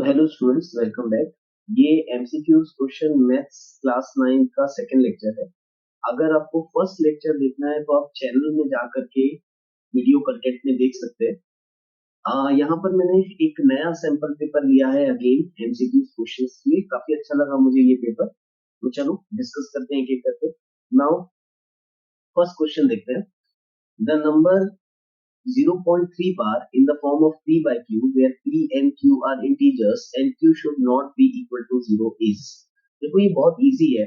तो hello students, welcome back. ये MCQs question maths class 9 का सेकंड लेक्चर है। अगर आपको फर्स्ट लेक्चर देखना है तो आप चैनल में जा करके वीडियो कंटेंट में देख सकते हैं। यहाँ पर मैंने एक नया सैंपल पेपर लिया है अगेन एमसीक्यूज क्वेश्चंस के लिए। काफी अच्छा लगा मुझे ये पेपर। तो चलो डिस्कस करते हैं एक एक करके। नाउ फर्स्ट क्वेश्चन देखते हैं। The number 0.3 bar in the form of p by q where p and q are integers and q should not be equal to 0 is। देखो ये बहुत इजी है।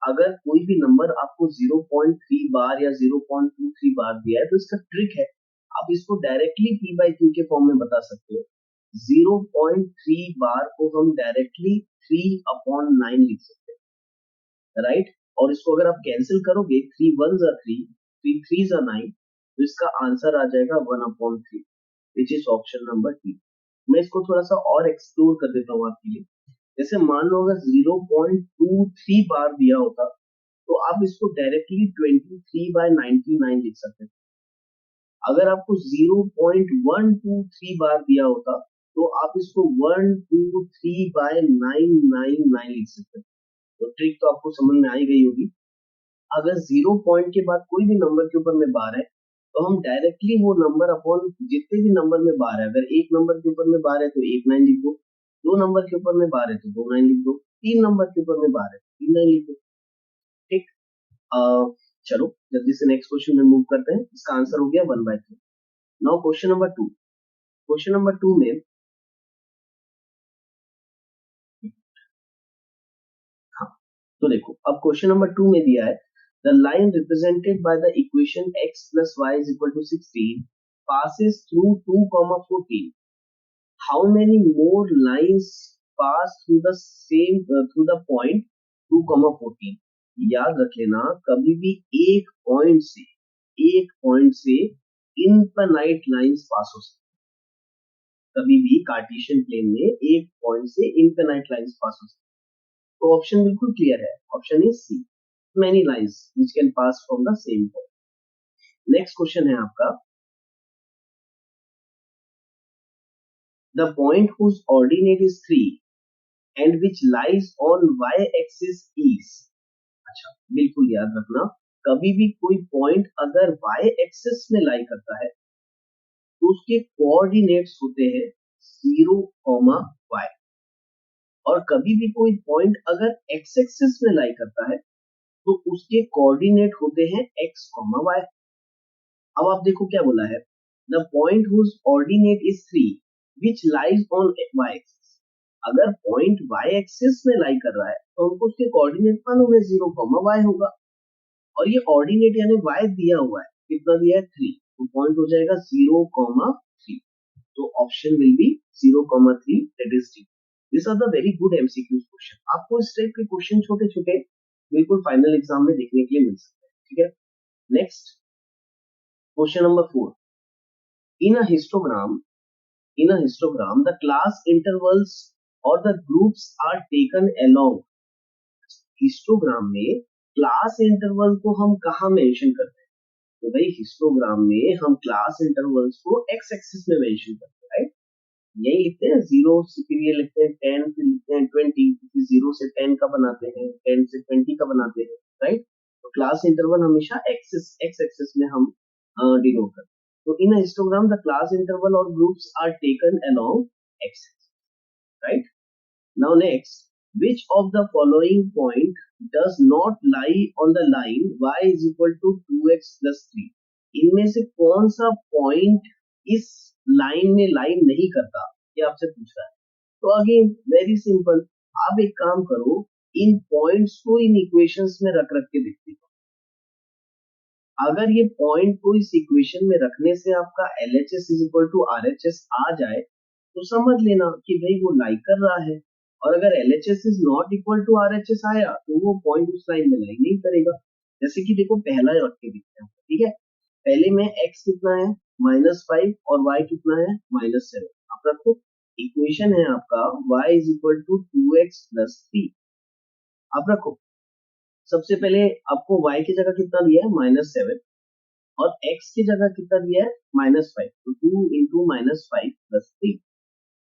अगर कोई भी नंबर आपको 0.3 बार या 0.23 बार दिया है तो इसका ट्रिक है, आप इसको डायरेक्टली p by q के फॉर्म में बता सकते हो। 0.3 बार को हम डायरेक्टली 3/9 लिख सकते हैं, राइट। और इसको अगर आप कैंसिल करोगे 3 1s are 3, 3 3s are 9, तो इसका आंसर आ जाएगा 1/3, which is option number D. मैं इसको थोड़ा सा और एक्सप्लोर कर देता हूँ आपके लिए। जैसे मान लो अगर 0.23 बार दिया होता तो आप इसको डायरेक्टली 23/99 लिख सकते थे। अगर आपको 0.123 बार दिया होता तो आप इसको 123/999 लिख सकते थे। तो ट्रिक तो आपको समझ में आई गई होगी। अगर 0 पॉइंट के बाद कोई भी नंबर के ऊपर में बार है तो हम डायरेक्टली वो नंबर अपॉन जितने भी नंबर में बार है, अगर एक नंबर के ऊपर में बार है तो 1 9 लिख दो, दो नंबर के ऊपर में बार है तो 2 9 लिख दो, तीन नंबर के ऊपर में बार है तो 3 9 लिख दो। ठीक। चलो जल्दी से नेक्स्ट क्वेश्चन में मूव करते हैं। इसका आंसर हो गया 1/3। Now question number 2। Question number 2 में हाँ, तो देखो अब क्वेश्चन नंबर 2 में दिया है the line represented by the equation x plus y is equal to 16 passes through 2,14. How many more lines pass through the same through the point 2,14? याद रख लेना, कभी भी एक पॉइंट से इनफाइनाइट लाइंस पास हो सकती है। कभी भी कार्टेशियन प्लेन में एक पॉइंट से इनफाइनाइट लाइंस पास हो सकती है। तो ऑप्शन बिल्कुल क्लियर है, option is C, many lines which can pass from the same point. Next question है आपका, the point whose ordinate is 3 and which lies on y-axis is। अच्छा, बिल्कुल याद रखना, कभी भी कोई पॉइंट अगर y-axis में लाई करता है तो उसके कोऑर्डिनेट्स होते हैं 0, y। और कभी भी कोई पॉइंट अगर x-axis में लाई करता है तो उसके कोऑर्डिनेट होते हैं x, y। अब आप देखो क्या बोला है, the point whose ordinate is 3 which lies on y axis. अगर पॉइंट y एक्सिस में लाई कर रहा है तो हमको उसके कोऑर्डिनेट मालूम है 0, y होगा। और ये ऑर्डिनेट यानी y दिया हुआ है, कितना दिया है 3, तो पॉइंट हो जाएगा 0, 3। तो option will be 0, 3, that is D. This are the very good MCQs question. आपको इस टाइप के क्वेश्चन छोटे छोटे बिल्कुल फाइनल एग्जाम में देखने के लिए मिल सकते हैं। ठीक है, next question number 4। In a histogram, the class intervals or the groups are taken along। Histogram में क्लास इंटरवल को हम कहाँ मेंशन करते हैं? तो भाई हिस्टोग्राम में हम क्लास इंटरवल्स को एक्स एक्सिस में मेंशन करते हैं, राइट। यही लिखते हैं 0 से, फिर ये लिखते हैं 10, फिर लिखते हैं 20, फिर 0 से 10 का बनाते हैं, 10 से 20 का बनाते हैं, राइट। तो क्लास इंटरवल हमेशा एक्स एक्सिस में हम डिनोट करते हैं। So in a histogram, the class interval or groups are taken along x-axis, right? Now next, which of the following point does not lie on the line y is equal to 2x plus 3? इनमें से कौन सा point इस line में line नहीं करता, ये आपसे पूछ रहा है। तो अगेन वेरी सिंपल, आप एक काम करो, इन पॉइंट्स को इन इक्वेशंस में रख के देखते हो। अगर ये पॉइंट को इस इक्वेशन में रखने से आपका LHS is equal to RHS आ जाए तो समझ लेना कि भाई वो लाई कर रहा है। और अगर LHS is not equal to RHS आया तो वो पॉइंट उस लाइन में लाई नहीं करेगा। जैसे कि देखो पहला रख के देखते हैं, ठीक है। पहले में x कितना है -5 और y कितना है -7। आप रखो, इक्वेशन है आपका y is equal to 2x plus 3। आप रखो, सबसे पहले आपको y की जगह कितना दिया है -7 और x की जगह कितना दिया है -5, तो 2 इंटू -5 प्लस 3,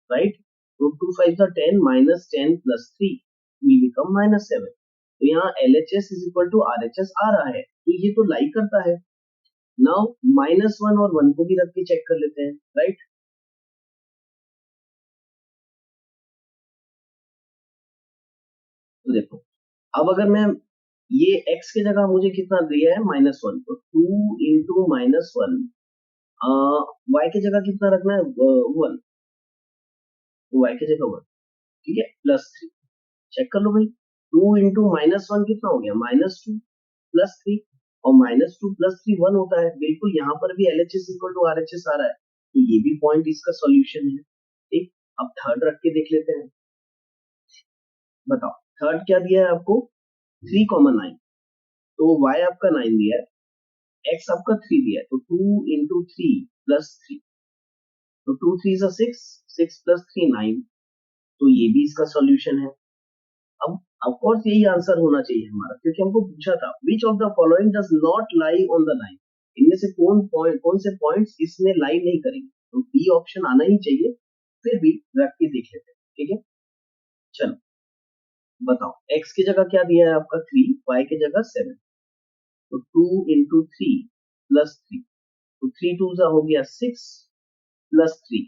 राइट। तो 2 5 जा 10 minus 10 plus 3 will become minus 7। तो यहाँ LHS is equal to RHS आ रहा है, तो ये तो लाई करता है। नाउ -1 और 1 को भी रख के चेक कर लेते हैं, राइट। तो देखो, अब अगर मैं ये x की जगह मुझे कितना दिया है -1, तो 2 इंटू -1, y की जगह कितना रखना है 1, तो y की जगह 1, ठीक है, प्लस 3। चेक कर लो भाई, 2 इंटू -1 कितना हो गया -2 प्लस 3, और -2 प्लस 3 1 होता है। बिल्कुल यहाँ पर भी LHS इक्वल टू RHS आ रहा है, तो ये भी पॉइंट इसका सॉल्यूशन है। ठीक, अब थर्ड रख के देख लेते हैं। बताओ थर्ड क्या दिया है आपको, 3,9, तो y आपका 9 दिया है, x आपका 3 दिया है, तो 2 इंटू 3 प्लस 3, तो 2 3 6, 6 प्लस 3 9, तो ये भी इसका सॉल्यूशन है। अब ऑफ कोर्स यही आंसर होना चाहिए हमारा, क्योंकि हमको पूछा था which of the following does not lie on the line, इनमें से कौन से पॉइंट्स इसमें लाई नहीं करेंगे, तो बी ऑप्शन आना ही चाहिए। फिर भी रख के देख लेते हैं, ठीक है। चलो बताओ, x की जगह क्या दिया है आपका 3, y की जगह 7, तो 2 इंटू 3 प्लस 3, तो 3 2 हो गया 6 प्लस 3,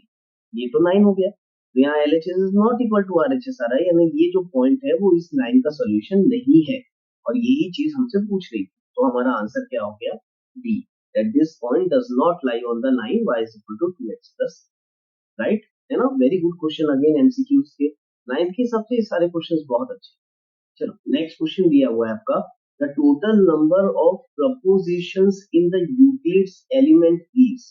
ये तो 9 हो गया। तो यहाँ LHS is not equal to RHS आ रहा है, यानी ये जो पॉइंट है वो इस लाइन का सॉल्यूशन नहीं है, और यही चीज हमसे पूछ रही थी। तो हमारा आंसर क्या हो गया, D, that this point does not lie on the line y is equal to 2x plus, right, है ना। Very good question, again MCQs के 9th के हिसाब से ये सारे क्वेश्चंस बहुत अच्छे। चलो नेक्स्ट क्वेश्चन दिया हुआ है आपका, the total number of propositions in the Euclid's element is,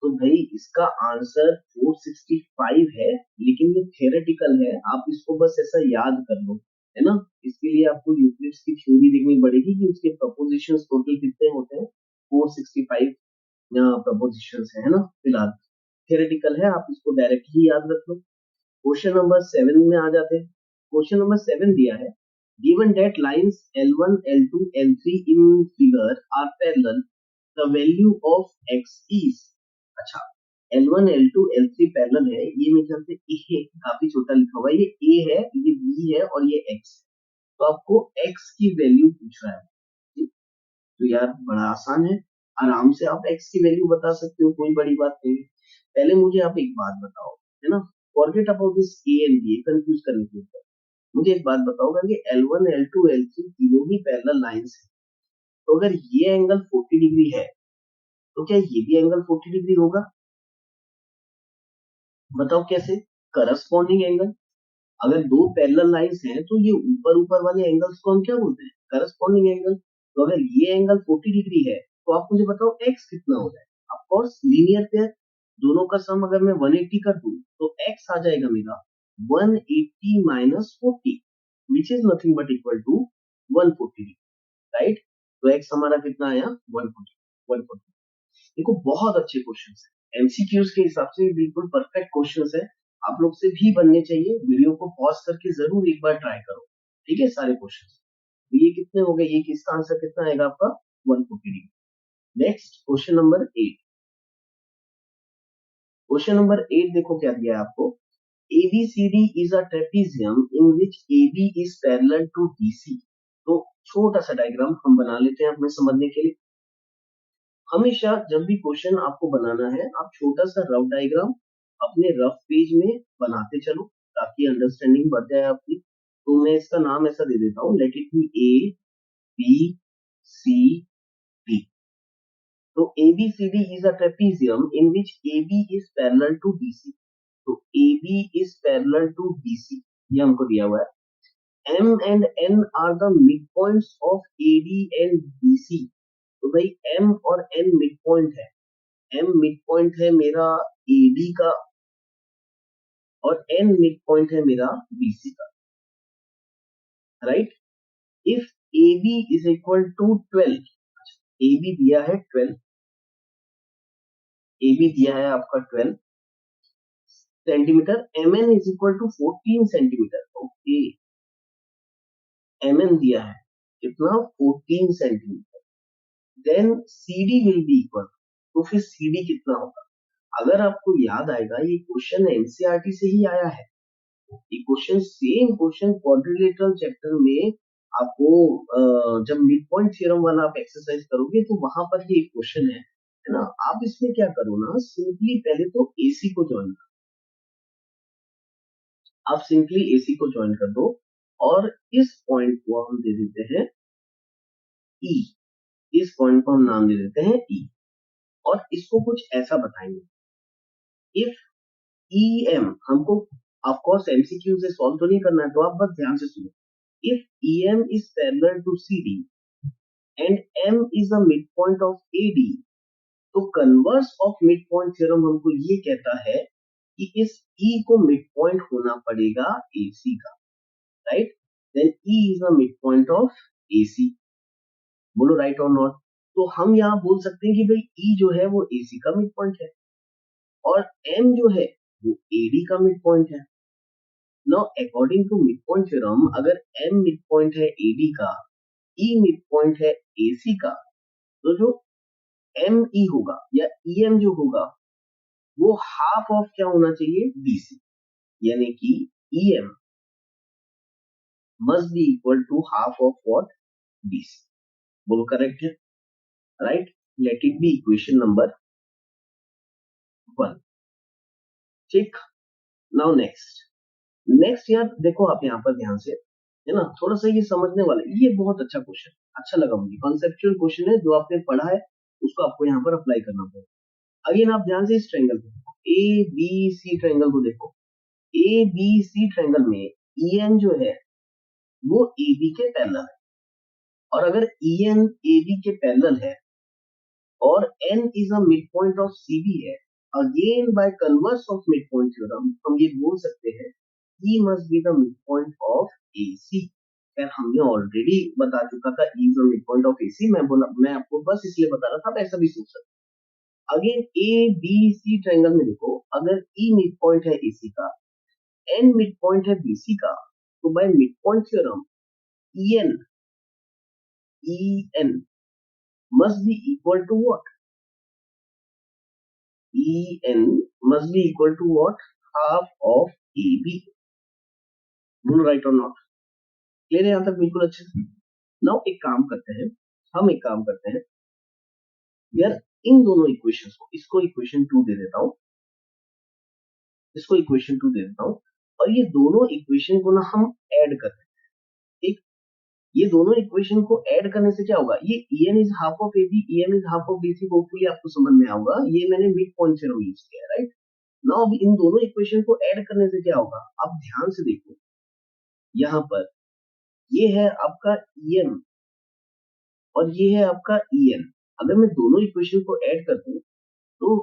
तो भाई इसका आंसर 465 है, लेकिन ये थ्योरेटिकल है, आप इसको बस ऐसा याद कर लो, है ना। इसके लिए आपको यूक्लिड्स की थ्योरी देखनी पड़ेगी कि उसके प्रपोजिशंस टोटल कितने होते हैं, 465 प्रपोजिशंस है ना। फिलहाल थ्योरेटिकल है, आप इसको डायरेक्ट ही याद रख लो। क्वेश्चन नंबर 7 में आ जाते हैं। क्वेश्चन नंबर 7 दिया है, given that lines L1 L2 L3 in figure are parallel, the value of x is, अच्छा L1 L2 L3 पैरेलल है, ये मेरे ख्याल से ए काफी छोटा लिखा हुआ है, ये ए है, ये बी है और ये एक्स, तो आपको एक्स की वैल्यू पूछ रहा है। ठीक? तो यार बड़ा आसान है, आराम से आप एक्स की वैल्यू बता सकते हो, कोई बड़ी बात नहीं है। पहले मुझे आप एक बात बताओ, है ना, forget about this A and B, confuse करने के ऊपर मुझे एक बात बताओ, कि L1 L2 L3 तीनों ही पैरेलल लाइंस हैं, तो अगर ये एंगल 40 डिग्री है, तो क्या ये भी एंगल 40 डिग्री होगा? बताओ कैसे, करस्पॉन्डिंग एंगल। अगर दो पैरेलल लाइंस हैं, तो ये ऊपर ऊपर वाले एंगल्स को हम क्या बोलते हैं, करस्पॉन्डिंग एंगल। तो अगर ये एंगल 40 डिग्री है, तो आप मुझे बताओ x कितना हो जाए। ऑफ कोर्स लीनियर पेयर, दोनों का सम अगर मैं 180 कर दूं, तो x आ जाएगा मेरा 180 minus 40, which is nothing but equal to 140 degree, right. तो x हमारा कितना आया, 140, 140। देखो बहुत अच्छे क्वेश्चन है, एमसीक्यूज के हिसाब से बिल्कुल परफेक्ट क्वेश्चन है, आप लोग से भी बनने चाहिए। वीडियो को पॉज करके जरूर एक बार ट्राई करो, ठीक है, सारे क्वेश्चन। तो ये कितने हो गए, ये किसका आंसर कितना आएगा आपका 140 degree. Next question number 8, question number 8 देखो क्या दिया है आपको, ABCD is a trapezium in which AB is parallel to BC। तो छोटा सा डायग्राम हम बना लेते हैं अपने समझने के लिए। हमेशा जब भी क्वेश्चन आपको बनाना है, आप छोटा सा रफ डायग्राम अपने रफ पेज में बनाते चलो, ताकि अंडरस्टैंडिंग बढ़ जाए आपकी। तो मैं इसका नाम ऐसा दे देता हूँ, लेट इट बी ABCD। तो ABCD is a trapezium in which AB is parallel to BC। तो AB is parallel to BC, ये हमको दिया हुआ है। M and N are the midpoints of AD and BC। तो भाई M और N मिड पॉइंट है, M मिड पॉइंट है मेरा AD का, और N मिड पॉइंट है मेरा BC का, right. If AB is equal to 12, AB दिया है 12, AB दिया है आपका 12 centimetre, MN is equal to 14 centimetre, okay, MN दिया है कितना, 14 centimetre. Then CD will be equal, तो फिर CD कितना होगा, अगर आपको याद आएगा ये क्वेश्चन एनसीईआरटी से ही आया है। ये question same question quadrilateral chapter में आपको जब मिड पॉइंट थ्योरम वाला आप एक्सरसाइज करोगे तो वहां पर ये क्वेश्चन है ना। आप इसमें क्या करो ना, सिंपली पहले तो एसी को ज्वाइन करो। आप सिंपली एसी को ज्वाइन कर दो और इस पॉइंट को हम दे देते हैं ई। इस पॉइंट को हम नाम दे देते हैं ई और इसको कुछ ऐसा बताएंगे, इफ ई एम हमको ऑफकोर्स एमसीक्यू से सॉल्व तो नहीं करना है, तो आप बस ध्यान से सुनो। If E M is parallel to C D and M is a mid point of A D, तो converse of mid point theorem हमको ये कहता है कि इस ई को मिड पॉइंट होना पड़ेगा एसी का, right. Then E is a mid point of AC. बोलो राइट और नॉट। तो हम यहाँ बोल सकते हैं कि भाई ई जो है वो एसी का मिड पॉइंट है और एम जो है वो एडी का मिड पॉइंट है। Now according to mid point theorem, अगर एम मिड पॉइंट है एडी का, ई मिड पॉइंट है एसी का, तो जो एम ई होगा या ई एम जो होगा वो हाफ ऑफ क्या होना चाहिए, डीसी। यानी कि E M must be equal to half of what, DC. बोलो करेक्ट है, right. Let it be equation number 1। ठीक। Now next. नेक्स्ट यार देखो आप यहाँ पर ध्यान से, है ना, थोड़ा सा ये समझने वाला, ये बहुत अच्छा क्वेश्चन, अच्छा लगा मुझे। कॉन्सेप्चुअल क्वेश्चन है, जो आपने पढ़ा है उसको आपको यहाँ पर अप्लाई करना पड़ेगा। अगेन आप ध्यान से इस ट्रायंगल को देखो, ए बी सी ट्रायंगल को देखो। ए बी सी ट्रायंगल में ई एन जो है वो ए बी के पैरेलल है, और अगर ई एन ए बी के पैरेलल है और n is a mid point of CB है, again by converse of mid point theorem हम ये बोल सकते हैं E must be the midpoint of AC। खैर हमने ऑलरेडी बता चुका था E is the midpoint of AC। मैं आपको बस इसलिए बता रहा था, आप ऐसा भी सोच सकते। Again A B C triangle में देखो, अगर E मिड पॉइंट है AC का, N मिड पॉइंट है BC का, तो by mid point theorem EN EN must be equal to what? EN must be equal to what? Half of AB। बोलो right और नॉट। क्लियर है यहाँ तक बिल्कुल अच्छे से। नाउ एक काम करते हैं, हम एक काम करते हैं यार, इन दोनों इक्वेशंस को, इसको इक्वेशन 2 दे देता हूं, इसको इक्वेशन 2 दे देता हूं, और ये दोनों इक्वेशन को ना हम ऐड कर देते हैं। ठीक। ये दोनों इक्वेशन को ऐड करने से क्या होगा, ये en is half of AB, en is half of BC, hopefully आपको समझ में आऊंगा। ये मैंने मिड पॉइंट थ्योरम यूज किया है, राइट। नाउ अब इन दोनों इक्वेशन को ऐड करने से क्या होगा, आप ध्यान से देखो यहाँ पर, ये है आपका em और ये है आपका en। अगर मैं दोनों इक्वेशन को ऐड कर दूं तो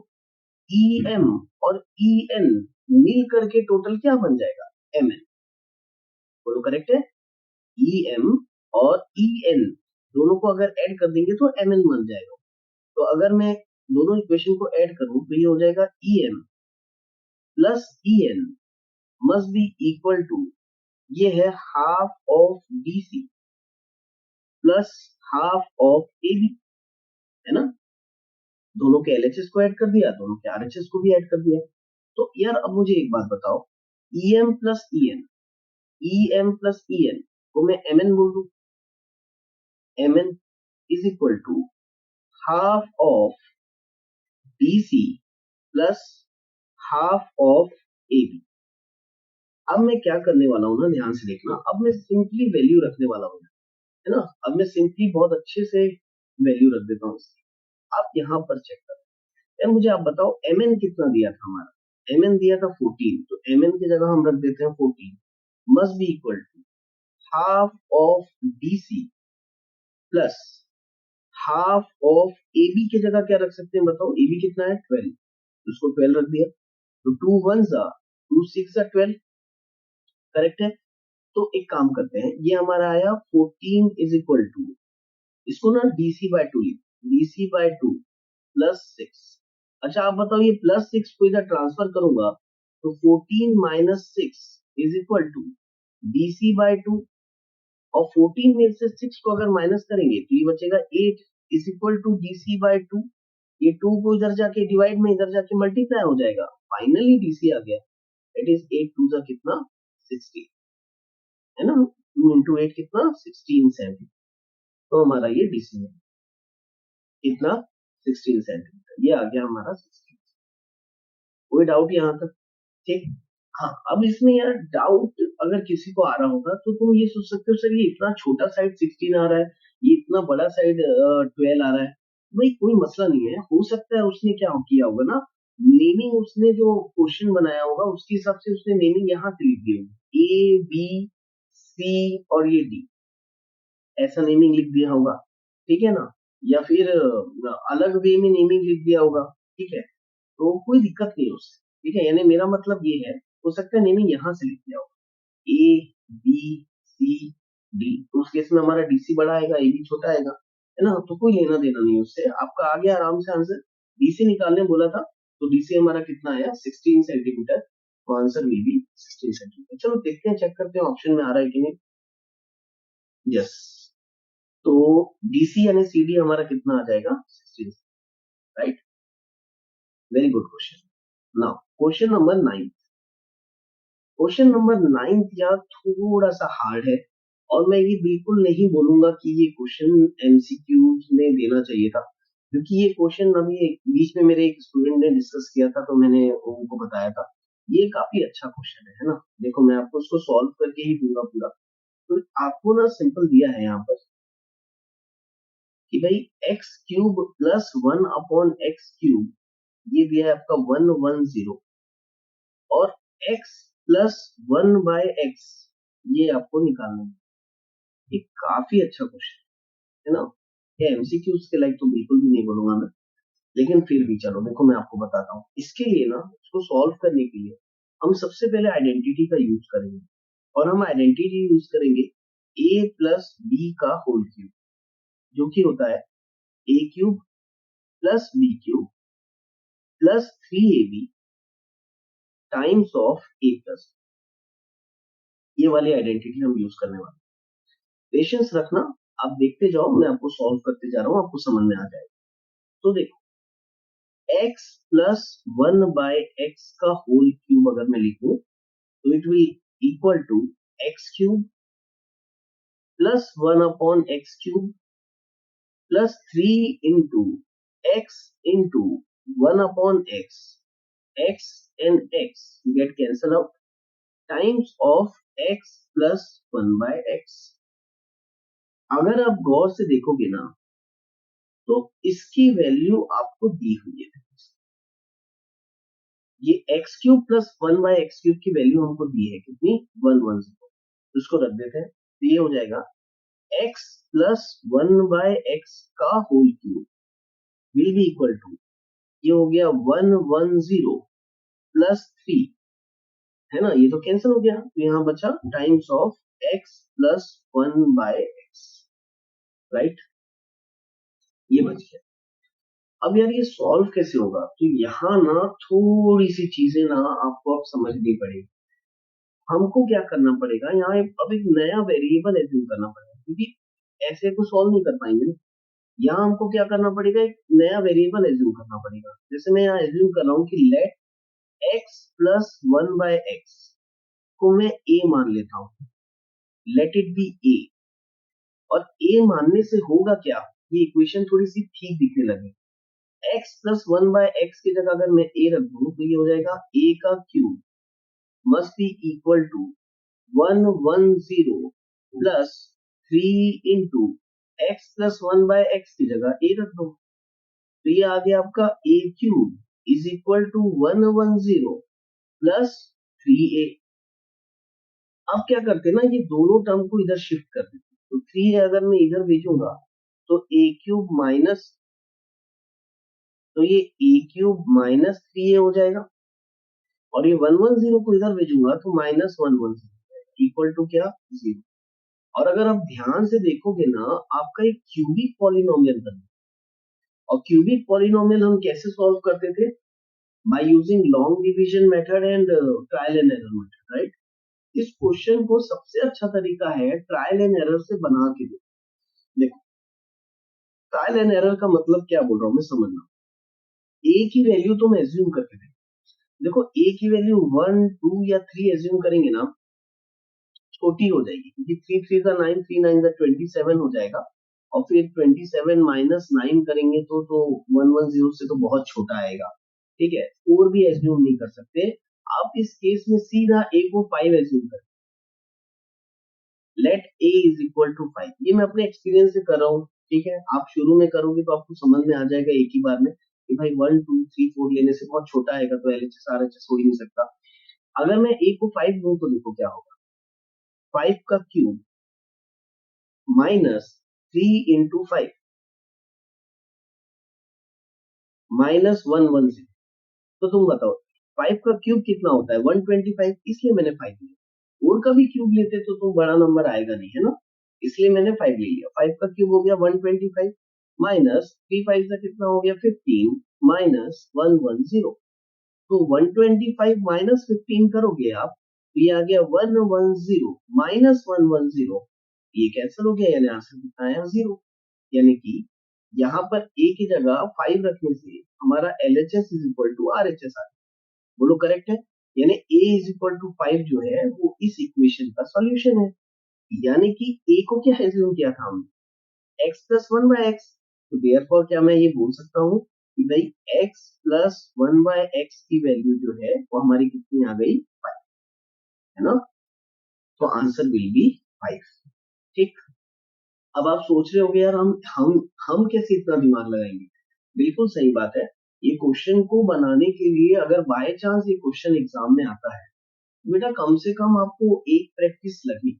EM और EN मिल करके टोटल क्या बन जाएगा, MN। बोलो करेक्ट है। EM और EN दोनों को अगर ऐड कर देंगे तो MN बन जाएगा। तो अगर मैं दोनों इक्वेशन को ऐड करूं तो ये हो जाएगा EM plus EN must be equal to, ये है half of BC plus half of AB, है ना। दोनों के LHS को ऐड कर दिया, दोनों के RHS को भी ऐड कर दिया। तो यार अब मुझे एक बात बताओ, EM plus EN, EM plus EN को मैं MN बोल दूं। MN is equal to half of BC plus half of AB। अब मैं क्या करने वाला हूं ना, ध्यान से देखना, अब मैं सिंपली वैल्यू रखने वाला हूं, है ना। अब मैं सिंपली बहुत अच्छे से वैल्यू रख देता हूँ। आप यहाँ पर चेक करो, यार मुझे आप बताओ MN कितना दिया था हमारा, MN दिया था 14, तो MN की जगह हम रख देते हैं 14 must be equal to half of BC plus half of AB की जगह क्या रख सकते हैं बताओ, AB कितना है 12, तो उसको 12 रख दिया, तो 2 1 2 6 12, करेक्ट है। तो एक काम करते हैं, ये हमारा आया 14 इज इक्वल टू, इसको ना DC बाय 2 लिख, DC बाय 2 प्लस 6। अच्छा आप बताओ, ये प्लस 6 को इधर ट्रांसफर करूंगा तो 14 minus 6 is equal to DC by 2, और 14 में से 6 को अगर माइनस करेंगे तो ये बचेगा 8 is equal to DC by 2। ये 2 को इधर जाके डिवाइड में इधर जाके मल्टीप्लाई हो जाएगा, फाइनली डीसी आ गया। इट इज 8 टू जा कितना 60, है ना, 2 इंटू 8 कितना 16 सेंटीमीटर। तो हमारा ये डीसी है कितना 16 सेंटीमीटर, ये आ गया हमारा 16। कोई डाउट यहाँ तक? ठीक। हाँ, अब इसमें यार डाउट अगर किसी को आ रहा होगा तो तुम ये सोच सकते हो सर ये इतना छोटा साइड 16 आ रहा है, ये इतना बड़ा साइड 12 आ रहा है। भाई कोई मसला नहीं है, हो सकता है उसने क्या किया होगा ना, नेमिंग उसने जो क्वेश्चन बनाया होगा उसके हिसाब से उसने नेमिंग यहाँ से लिख दी होगी, ए बी सी और ये डी, ऐसा नेमिंग लिख दिया होगा, ठीक है ना, या फिर अलग वे में नेमिंग लिख दिया होगा, ठीक है, तो कोई दिक्कत नहीं है उससे, ठीक है, यानी मेरा मतलब ये है, हो सकता है नेमिंग यहाँ से लिख दिया होगा ए बी सी डी, तो उस केस में हमारा डीसी बड़ा आएगा, ए बी छोटा आएगा, है ना, तो कोई लेना देना नहीं उससे, आपका आ गया आराम से आंसर। डीसी निकालने बोला था, तो डीसी हमारा कितना आया 16 सेंटीमीटर, तो आंसर विल बी 16 सेंटीमीटर। चलो देखते हैं, चेक करते हैं ऑप्शन में आ रहा है कि नहीं। यस, तो डीसी यानी सीडी हमारा कितना आ जाएगा 16, right, very good question. Now question number 9। Question number 9 यार थोड़ा सा हार्ड है, और मैं ये बिल्कुल नहीं बोलूंगा कि ये क्वेश्चन एमसीक्यू में देना चाहिए था, क्योंकि ये क्वेश्चन अभी बीच में मेरे एक स्टूडेंट ने डिस्कस किया था, तो मैंने उनको बताया था ये काफी अच्छा क्वेश्चन है ना। देखो मैं आपको उसको सॉल्व करके ही दूंगा पूरा, तो आपको ना सिंपल दिया है यहाँ पर कि भाई एक्स क्यूब प्लस 1/x³ ये दिया है आपका 110, और x प्लस 1/x ये आपको निकालना है। ये काफी अच्छा क्वेश्चन है ना, ये एमसीक्यूज के लाइक तो बिल्कुल भी नहीं बोलूंगा मैं, लेकिन फिर भी चलो देखो मैं आपको बताता हूँ। इसके लिए ना इसको सॉल्व करने के लिए हम सबसे पहले आइडेंटिटी का यूज करेंगे, और हम आइडेंटिटी यूज करेंगे a प्लस बी का होल क्यूब, जो कि होता है a cube plus B cube plus 3ab times of a plus, ये वाली आइडेंटिटी हम यूज करने वाले। पेशेंस रखना, आप देखते जाओ, मैं आपको सॉल्व करते जा रहा हूँ, आपको समझ में आ जाएगा। तो देखो x प्लस 1/x का होल क्यूब अगर मैं लिखूं, तो it will equal to X cube plus 1/x³ plus 3 into X into 1/x, x and x get cancel out, times of x plus 1/x। अगर आप गौर से देखोगे ना, तो इसकी वैल्यू आपको दी हुई है, ये x³ प्लस 1/x³ की वैल्यू हमको दी है कितनी 110, तो इसको रख देते हैं, तो ये हो जाएगा x प्लस 1/x का whole cube will be equal to, ये हो गया 110 प्लस 3, है ना, ये तो कैंसिल हो गया, तो यहाँ बचा times of x plus 1/x, right, ये बच गया। अब यार ये सॉल्व कैसे होगा, तो यहाँ ना थोड़ी सी चीजें ना आपको अब समझनी पड़ेगी। हमको क्या करना पड़ेगा यहाँ, अब एक नया वेरिएबल एज्यूम करना पड़ेगा, क्योंकि ऐसे को सॉल्व नहीं कर पाएंगे ना। यहाँ हमको क्या करना पड़ेगा, एक नया वेरिएबल एज्यूम करना पड़ेगा। जैसे मैं यहाँ एज्यूम कर रहा हूँ कि लेट x प्लस 1/x को मैं a मान लेता हूँ, लेट इट बी a, और a मानने से होगा क्या, ये इक्वेशन थोड़ी सी ठीक दिखने लगी। x प्लस 1/x की जगह अगर मैं a रख दूं, तो ये हो जाएगा a का cube must be equal to 110 plus 3 into X plus 1/x की जगह a रख दो, तो ये आ गया आपका a cube is equal to 110 plus 3a। अब क्या करते हैं ना, ये दोनों टर्म को इधर शिफ्ट कर देते, तो 3 अगर मैं इधर भेजूंगा तो a क्यूब माइनस, तो ये a क्यूब माइनस 3a हो जाएगा, और ये 110 को इधर भेजूंगा तो माइनस 110 इक्वल टू क्या 0। और अगर आप ध्यान से देखोगे ना, आपका एक क्यूबिक पॉलिनोमियल बना, और क्यूबिक पॉलिनोमियल हम कैसे सॉल्व करते थे, by using long division method and trial and error method, right. इस क्वेश्चन को सबसे अच्छा तरीका है ट्रायल एंड एरर से बना के देखो। ट्रायल एंड एरर का मतलब क्या बोल रहा हूं मैं, समझना। ए की वैल्यू तुम एज्यूम करके देखो, ए की वैल्यू 1 2 या 3 एज्यूम करेंगे ना, छोटी हो जाएगी, क्योंकि 3 3 का 9, 3 9 का 27 हो जाएगा, और फिर 27 माइनस 9 करेंगे तो 110 से तो बहुत छोटा आएगा। ठीक है, 4 भी एज्यूम नहीं कर सकते। आप इस केस में सीधा ए को 5 एज्यूम करें, let A is equal to 5। ये मैं अपने एक्सपीरियंस से कर रहा हूँ। ठीक है, आप शुरू में करोगे तो आपको समझ में आ जाएगा एक ही बार में कि भाई 1 2 3 4 लेने से बहुत छोटा आएगा, तो एलएचएस आरएचएस हो ही नहीं सकता। अगर मैं ए को 5 दूं तो देखो क्या होगा, 5 का क्यूब माइनस 3 इंटू 5 माइनस 110। तो तुम बताओ 5 का क्यूब कितना होता है, 125, इसलिए मैंने 5 लिया। और का भी क्यूब लेते तो बड़ा नंबर आएगा नहीं, है ना, इसलिए मैंने 5 ले लिया। 5 का क्यूब हो गया 125 माइनस 3 5 का कितना हो गया 15 माइनस 110। तो 125 माइनस 15 करोगे आप, तो ये आ गया 110 माइनस 110, ये कैंसिल हो गया, यानी आंसर कितना आया 0। यानी कि यहाँ पर ए की जगह 5 रखने से हमारा LHS is equal to RHS आ गया। बोलो करेक्ट है, यानी ए इज इक्वल टू 5 जो है वो इस इक्वेशन का सॉल्यूशन है। यानी कि ए को क्या एज्यूम किया था हमने, x प्लस 1/x। तो देयरफॉर क्या मैं ये बोल सकता हूँ कि भाई x प्लस 1/x की वैल्यू जो है वो हमारी कितनी आ गई 5, है ना, तो आंसर विल बी 5। ठीक, अब आप सोच रहे होगे यार हम कैसे इतना दिमाग लगाएंगे। बिल्कुल सही बात है, ये क्वेश्चन को बनाने के लिए अगर बाय चांस ये क्वेश्चन एग्जाम में आता है, बेटा कम से कम आपको एक प्रैक्टिस लगी।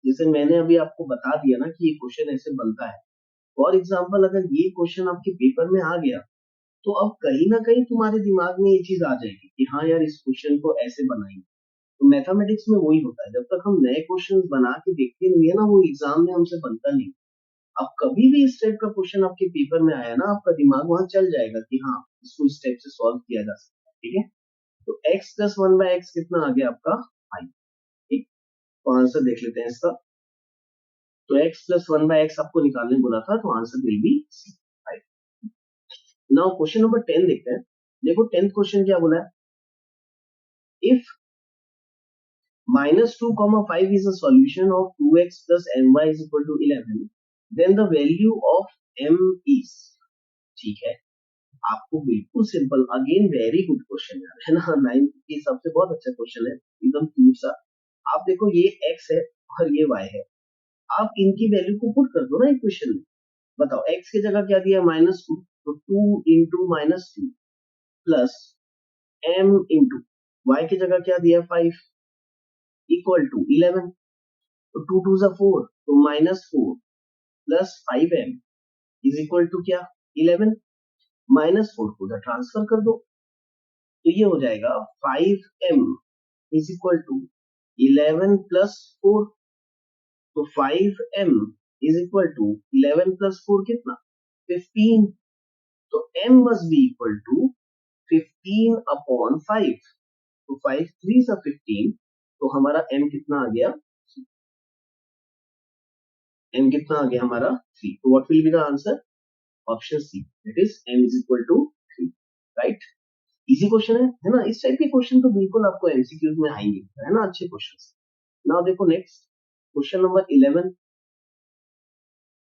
जैसे मैंने अभी आपको बता दिया ना कि ये क्वेश्चन ऐसे बनता है। फॉर एग्जाम्पल अगर ये क्वेश्चन आपके पेपर में आ गया, तो अब कहीं ना कहीं तुम्हारे दिमाग में ये चीज आ जाएगी कि हाँ यार इस क्वेश्चन को ऐसे बनाएंगे। तो मैथमेटिक्स में वही होता है, जब तक हम नए क्वेश्चंस बना के देखते नहीं है ना, वो एग्जाम में हमसे बनता नहीं। अब कभी भी इस टाइप का क्वेश्चन आपके पेपर में आया ना, आपका दिमाग वहां चल जाएगा कि हाँ इसको इस टाइप से सॉल्व किया जा सकता है। ठीक है, तो x प्लस 1/x कितना आ गया आपका 5। ठीक, तो आंसर देख लेते हैं इसका। तो x प्लस 1/x आपको निकालने बोला था, तो answer will be 5। Now question number 10 देखते हैं। देखो 10th क्वेश्चन क्या बोला है, if -2, 5 is a solution of 2x plus my is equal to 11, then the value of m is। ठीक है, आपको बिल्कुल simple, again very good question है ना, 9th के हिसाब से बहुत अच्छा क्वेश्चन है, एकदम क्यूट सा। आप देखो ये x है और ये y है, आप इनकी वैल्यू को पुट कर दो ना इक्वेशन में। बताओ x की जगह क्या दिया -2, तो 2 into -2 plus m into y की जगह क्या दिया 5 इक्वल टू 11। तो 2 2 जा 4, तो -4 plus 5m is equal to क्या 11। -4 को उधर ट्रांसफर कर दो, तो ये हो जाएगा 5m is equal to 11 plus 4। तो 5m is equal to 11 plus 4 कितना 15। तो m must be equal to 15 upon 5। तो 5 3 सा 15, तो हमारा m कितना आ गया, m कितना आ गया हमारा 3। तो what will be the answer, option C, that is m is equal to 3। Right, easy question है ना, इस टाइप के क्वेश्चन तो बिल्कुल आपको एमसीक्यूज में आएंगे, है ना, अच्छे क्वेश्चन। नाउ देखो नेक्स्ट क्वेश्चन नंबर 11।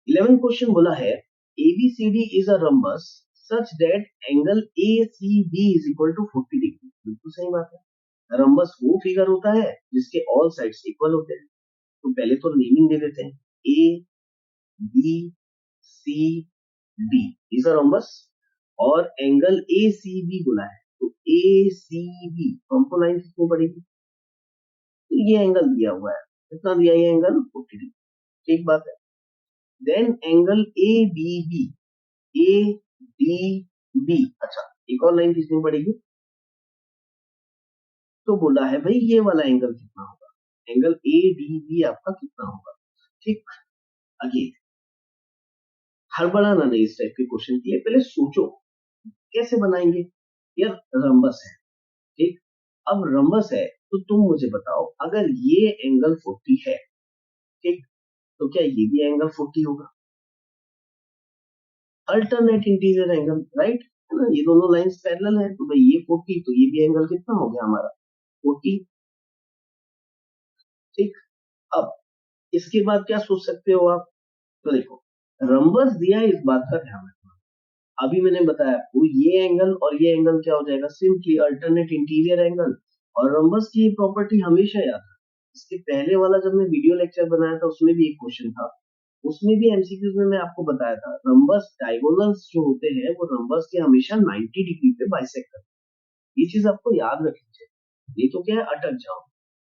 11 क्वेश्चन बोला है ABCD is a rhombus such that angle ACB is equal to 40 degree. बिल्कुल सही बात है, रंबस वो फिगर होता है जिसके ऑल साइड्स इक्वल होते हैं। तो पहले तो नेमिंग दे देते हैं, ABCD इज अ रंबस, और एंगल ACB बोला है, तो ACB तो हमको लाइन कितनी पड़ेगी, तो ये एंगल दिया हुआ है, कितना दिया, ये एंगल 40 डिग्री। ठीक बात है, देन एंगल ABB, ADB, अच्छा एक और लाइन खींचनी पड़ेगी। तो बोला है भाई ये वाला एंगल कितना होगा, एंगल ADB आपका कितना होगा। ठीक, अगेन हड़बड़ाना नहीं इस टाइप के क्वेश्चन के लिए, पहले सोचो कैसे बनाएंगे। यार रंबस है, ठीक, अब रंबस है तो तुम मुझे बताओ अगर ये एंगल 40 है, ठीक, तो क्या ये भी एंगल 40 होगा, अल्टरनेट इंटीरियर एंगल, राइट। है ना, ये दोनों लाइंस पैरेलल है, तो भाई ये 40, तो ये भी एंगल कितना हो गया हमारा 40। ठीक। अब इसके बाद क्या सोच सकते हो आप, तो देखो रंबस दिया है, इस बात का ध्यान रखना। अभी मैंने बताया आपको ये एंगल और ये एंगल क्या हो जाएगा, सिंपली अल्टरनेट इंटीरियर एंगल। और रंबस की प्रॉपर्टी हमेशा याद रखना। इसके पहले वाला जब मैं वीडियो लेक्चर बनाया था उसमें भी एक क्वेश्चन था, उसमें भी एमसीक्यूज में मैं आपको बताया था, रंबस डायगोनल्स जो होते हैं वो रंबस के हमेशा 90 डिग्री पे बाइसेक्ट करते हैं। ये चीज आपको याद रखनी चाहिए, नहीं तो क्या है अटक जाओ।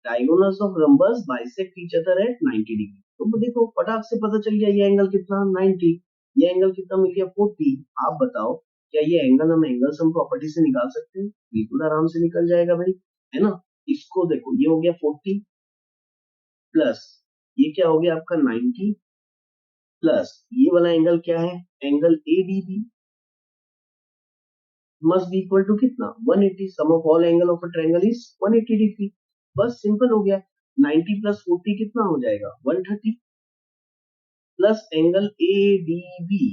Diagonals of rhombus bisect each other at 90 degree. तो देखो फटाक से पता चल गया ये एंगल कितना 90, ये एंगल कितना मिल गया 40। आप बताओ क्या ये एंगल हम एंगल सम प्रॉपर्टी से निकाल सकते हैं, बिल्कुल आराम से निकल जाएगा भाई, है ना। इसको देखो ये हो गया 40 प्लस ये क्या हो गया आपका 90 प्लस ये वाला एंगल क्या है, angle ADB must be equal to कितना 180। Sum of all angle of a triangle is 180 degree. बस सिंपल हो गया। 90 प्लस 40 कितना हो जाएगा 130 plus angle ADB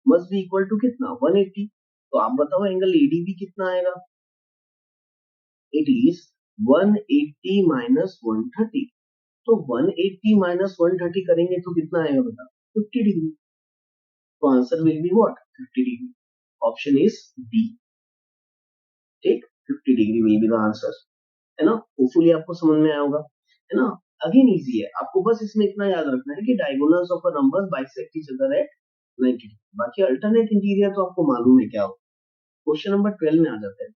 must be equal to कितना 180। तो आप बताओ एंगल एडीबी कितना आएगा, इट इज 180 माइनस 130। तो 180 माइनस 130 करेंगे तो कितना आएगा बता 50 डिग्री। तो answer will be what 50 degree. Option is D. ठीक, 50 degree will be the answer, है ना। होपफुली आपको समझ में आया होगा, है ना। अगेन इजी है, आपको बस इसमें इतना याद रखना है कि diagonals of a numbers bisect each other at 90 degree. बाकी अल्टरनेट इंटीरियर तो आपको मालूम है क्या हो। क्वेश्चन नंबर 12 में आ जाते हैं।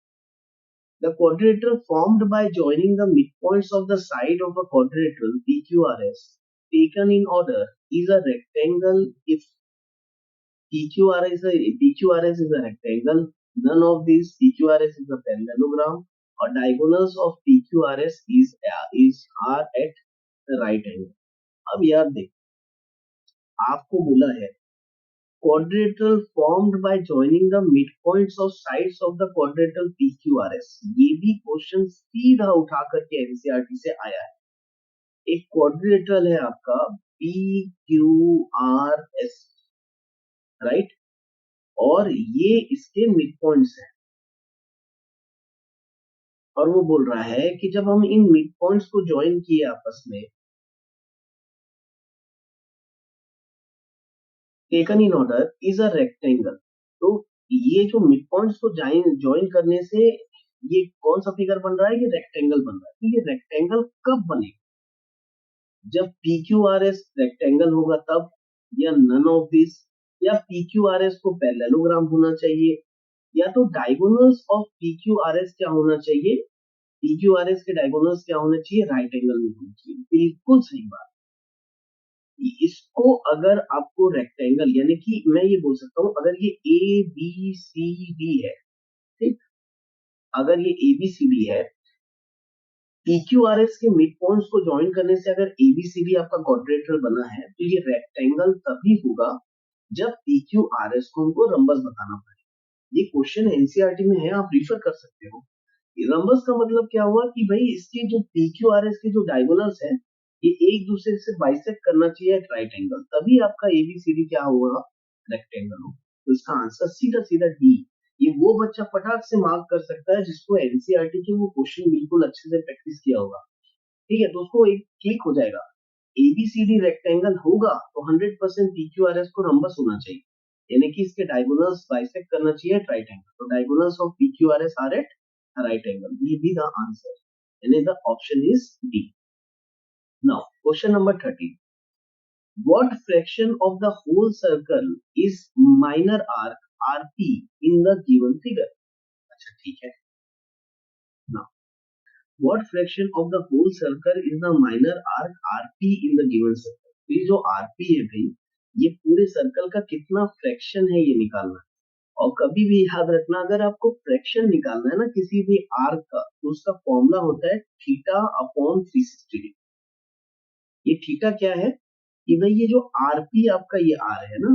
The quadrilateral formed by joining the midpoints of the side of a quadrilateral PQRS taken in order is a rectangle if PQRS is a rectangle, none of these PQRS is a parallelogram, or diagonals of PQRS is are at the right angle. अब याद देख, आपको बोला है quadrilateral formed by joining the midpoints of sides of the quadrilateral PQRS। ये भी question सीधा उठा करके एनसीईआरटी से आया है। एक क्वाड्रिलेटरल है आपका PQRS, राइट, और ये इसके मिड पॉइंट्स हैं। और वो बोल रहा है कि जब हम इन मिड पॉइंट्स को ज्वाइन किए आपस में, taken in order is a rectangle. तो ये जो मिड पॉइंट्स को ज्वाइन करने से ये कौन सा फिगर बन रहा है, ये रेक्टेंगल बन रहा है। तो ये रेक्टेंगल कब बनेगा, जब PQRS रेक्टेंगल होगा तब, या नन ऑफ दिस, या PQRS को पैरेललोग्राम होना चाहिए, या तो डायगोनल्स ऑफ PQRS क्या होना चाहिए, PQRS के डायगोनल्स क्या होने चाहिए, राइट एंगल में होना चाहिए। बिल्कुल सही बात। इसको अगर आपको रेक्टेंगल, यानी कि मैं ये बोल सकता हूं अगर ये ABCD है, ठीक, अगर ये ABCD है, PQRS के मिड पॉइंट्स को ज्वाइन करने से अगर ABCD आपका क्वाड्रिलेटरल बना है, तो ये रेक्टेंगल तभी होगा जब PQRS को हमको रंबस बताना पड़े। ये क्वेश्चन एनसीईआरटी में है, आप रिफर कर सकते हो। रंबस का मतलब क्या हुआ कि भाई इसके जो PQRS के जो डायगोनल्स है, ये एक दूसरे से बाइसेक्ट करना चाहिए एट राइट एंगल, तभी आपका ABCD क्या होगा, रेक्टेंगल हो। तो इसका आंसर सीधा सीधा डी। ये वो बच्चा फटाक से मार्क कर सकता है जिसको एनसीईआरटी के वो क्वेश्चन बिल्कुल अच्छे से प्रैक्टिस किया होगा। ठीक है, तो उसको एक क्लिक हो जाएगा। ABCD रेक्टेंगल होगा तो 100% PQRS को रंबस होना चाहिए, यानी कि इसके डायगोनल्स बाइसेक्ट करना चाहिए एट राइट एंगल। तो diagonals of PQRS are at right angle will be the answer, and the option is D. Now question number 13, what fraction of the whole circle is minor arc RP in the given figure? अच्छा ठीक है। Now what fraction of the whole circle is the minor arc RP in the given circle? तो ये जो RP है भाई, ये पूरे सर्कल का कितना फ्रैक्शन है ये निकालना है। और कभी भी याद रखना, अगर आपको फ्रैक्शन निकालना है ना किसी भी आर्क का, तो उसका फॉर्मूला होता है थीटा अपॉन 360 डिग्री। ये थीटा क्या है कि भाई ये जो आरपी आपका ये आर है ना,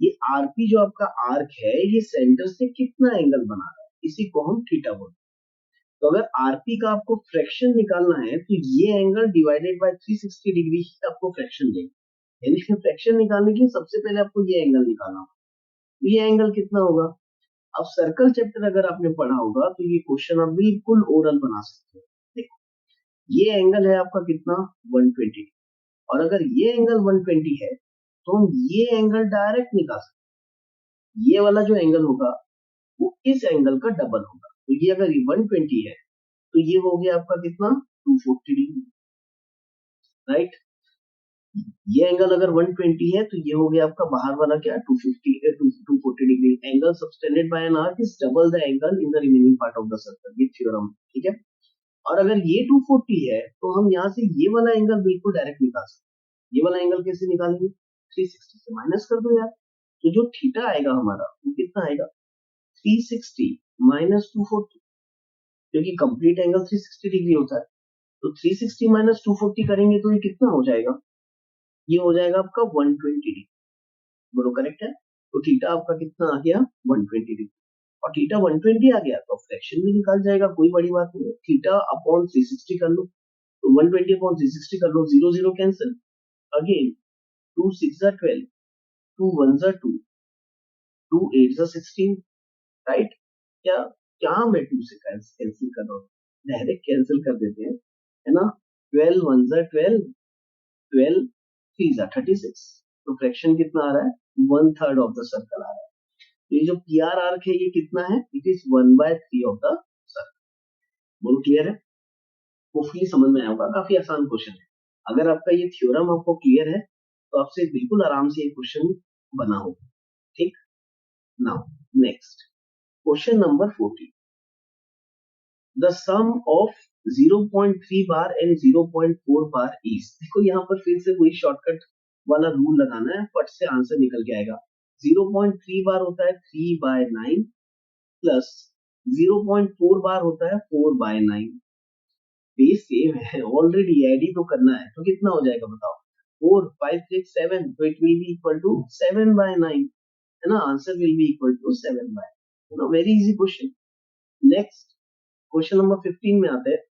ये आरपी जो आपका आर्क है, ये सेंटर से कितना एंगल बना रहा है, इसी को हम थीटा बोलते हैं। तो अगर आरपी का आपको फ्रैक्शन निकालना है तो ये एंगल डिवाइडेड बाय 360 डिग्री ही आपको फ्रैक्शन देगा। यानी फ्रैक्शन निकालने के लिए सबसे पहले आपको ये एंगल निकालना होगा। ये एंगल कितना होगा, अब सर्कल चैप्टर अगर आपने पढ़ा होगा तो ये क्वेश्चन आप बिल्कुल ओरल बना सकते हो। देखो ये एंगल है आपका कितना 120, और अगर ये एंगल 120 है तो हम ये एंगल डायरेक्ट निकाल सकते। ये वाला जो एंगल होगा वो इस एंगल का डबल होगा। तो ये अगर 120 है तो ये हो गया आपका कितना 240 डिग्री, राइट। ये एंगल अगर 120 है तो ये हो गया आपका बाहर वाला क्या 240 degree. Angle subtended bye an arc is double the angle in the remaining part of the circle, ये थ्योरम, ठीक है। और अगर ये 240 है तो हम यहाँ से ये वाला एंगल बिल्कुल डायरेक्ट निकाल सकते हैं। ये वाला एंगल कैसे निकालेंगे, 360 से माइनस कर दो यार। तो जो थीटा आएगा हमारा वो कितना आएगा 360 माइनस 240, क्योंकि कंप्लीट एंगल 360 डिग्री होता है। तो 360 माइनस 240 करेंगे तो ये कितना हो जाएगा, ये हो जाएगा आपका 120 डिग्री। बोलो करेक्ट है। तो थीटा आपका कितना आ गया 120 डिग्री, और थीटा 120 आ गया तो फ्रैक्शन भी निकाल जाएगा, कोई बड़ी बात नहीं है। थीटा अपॉन 360 कर लो, तो 120 अपॉन 360 कर लो, 0 0 कैंसिल, अगेन 2 6 12, 2 1 2, 2 8 16, राइट। क्या क्या मैं 2 से कैंसिल कर रहा हूँ, डायरेक्ट कैंसिल कर देते हैं, है ना। 12 1 12, 12 3 36, तो फ्रैक्शन कितना आ रहा है 1/3 ऑफ द सर्कल आ रहा है। तो ये जो पी आर आर्क है ये कितना है, it is 1/3 of the circle. बोलो क्लियर है, होपफुली समझ में आया होगा, काफी आसान क्वेश्चन है। अगर आपका ये थ्योरम आपको क्लियर है तो आपसे बिल्कुल आराम से ये क्वेश्चन बना होगा, ठीक। Now next question number 40, the sum of 0.3 bar and 0.4 bar is. देखो यहाँ पर फिर से वही शॉर्टकट वाला रूल लगाना है, फट से आंसर निकल के आएगा। 0.3 बार होता है 3/9 प्लस 0.4 बार होता है 4/9। बेस सेम है ऑलरेडी, एड ही तो करना है, तो कितना हो जाएगा बताओ, 4 5 6 7, तो it will be equal to 7/9, है ना। Answer will be equal to 7/, है ना। Very easy question. Next question number 15 में आते हैं।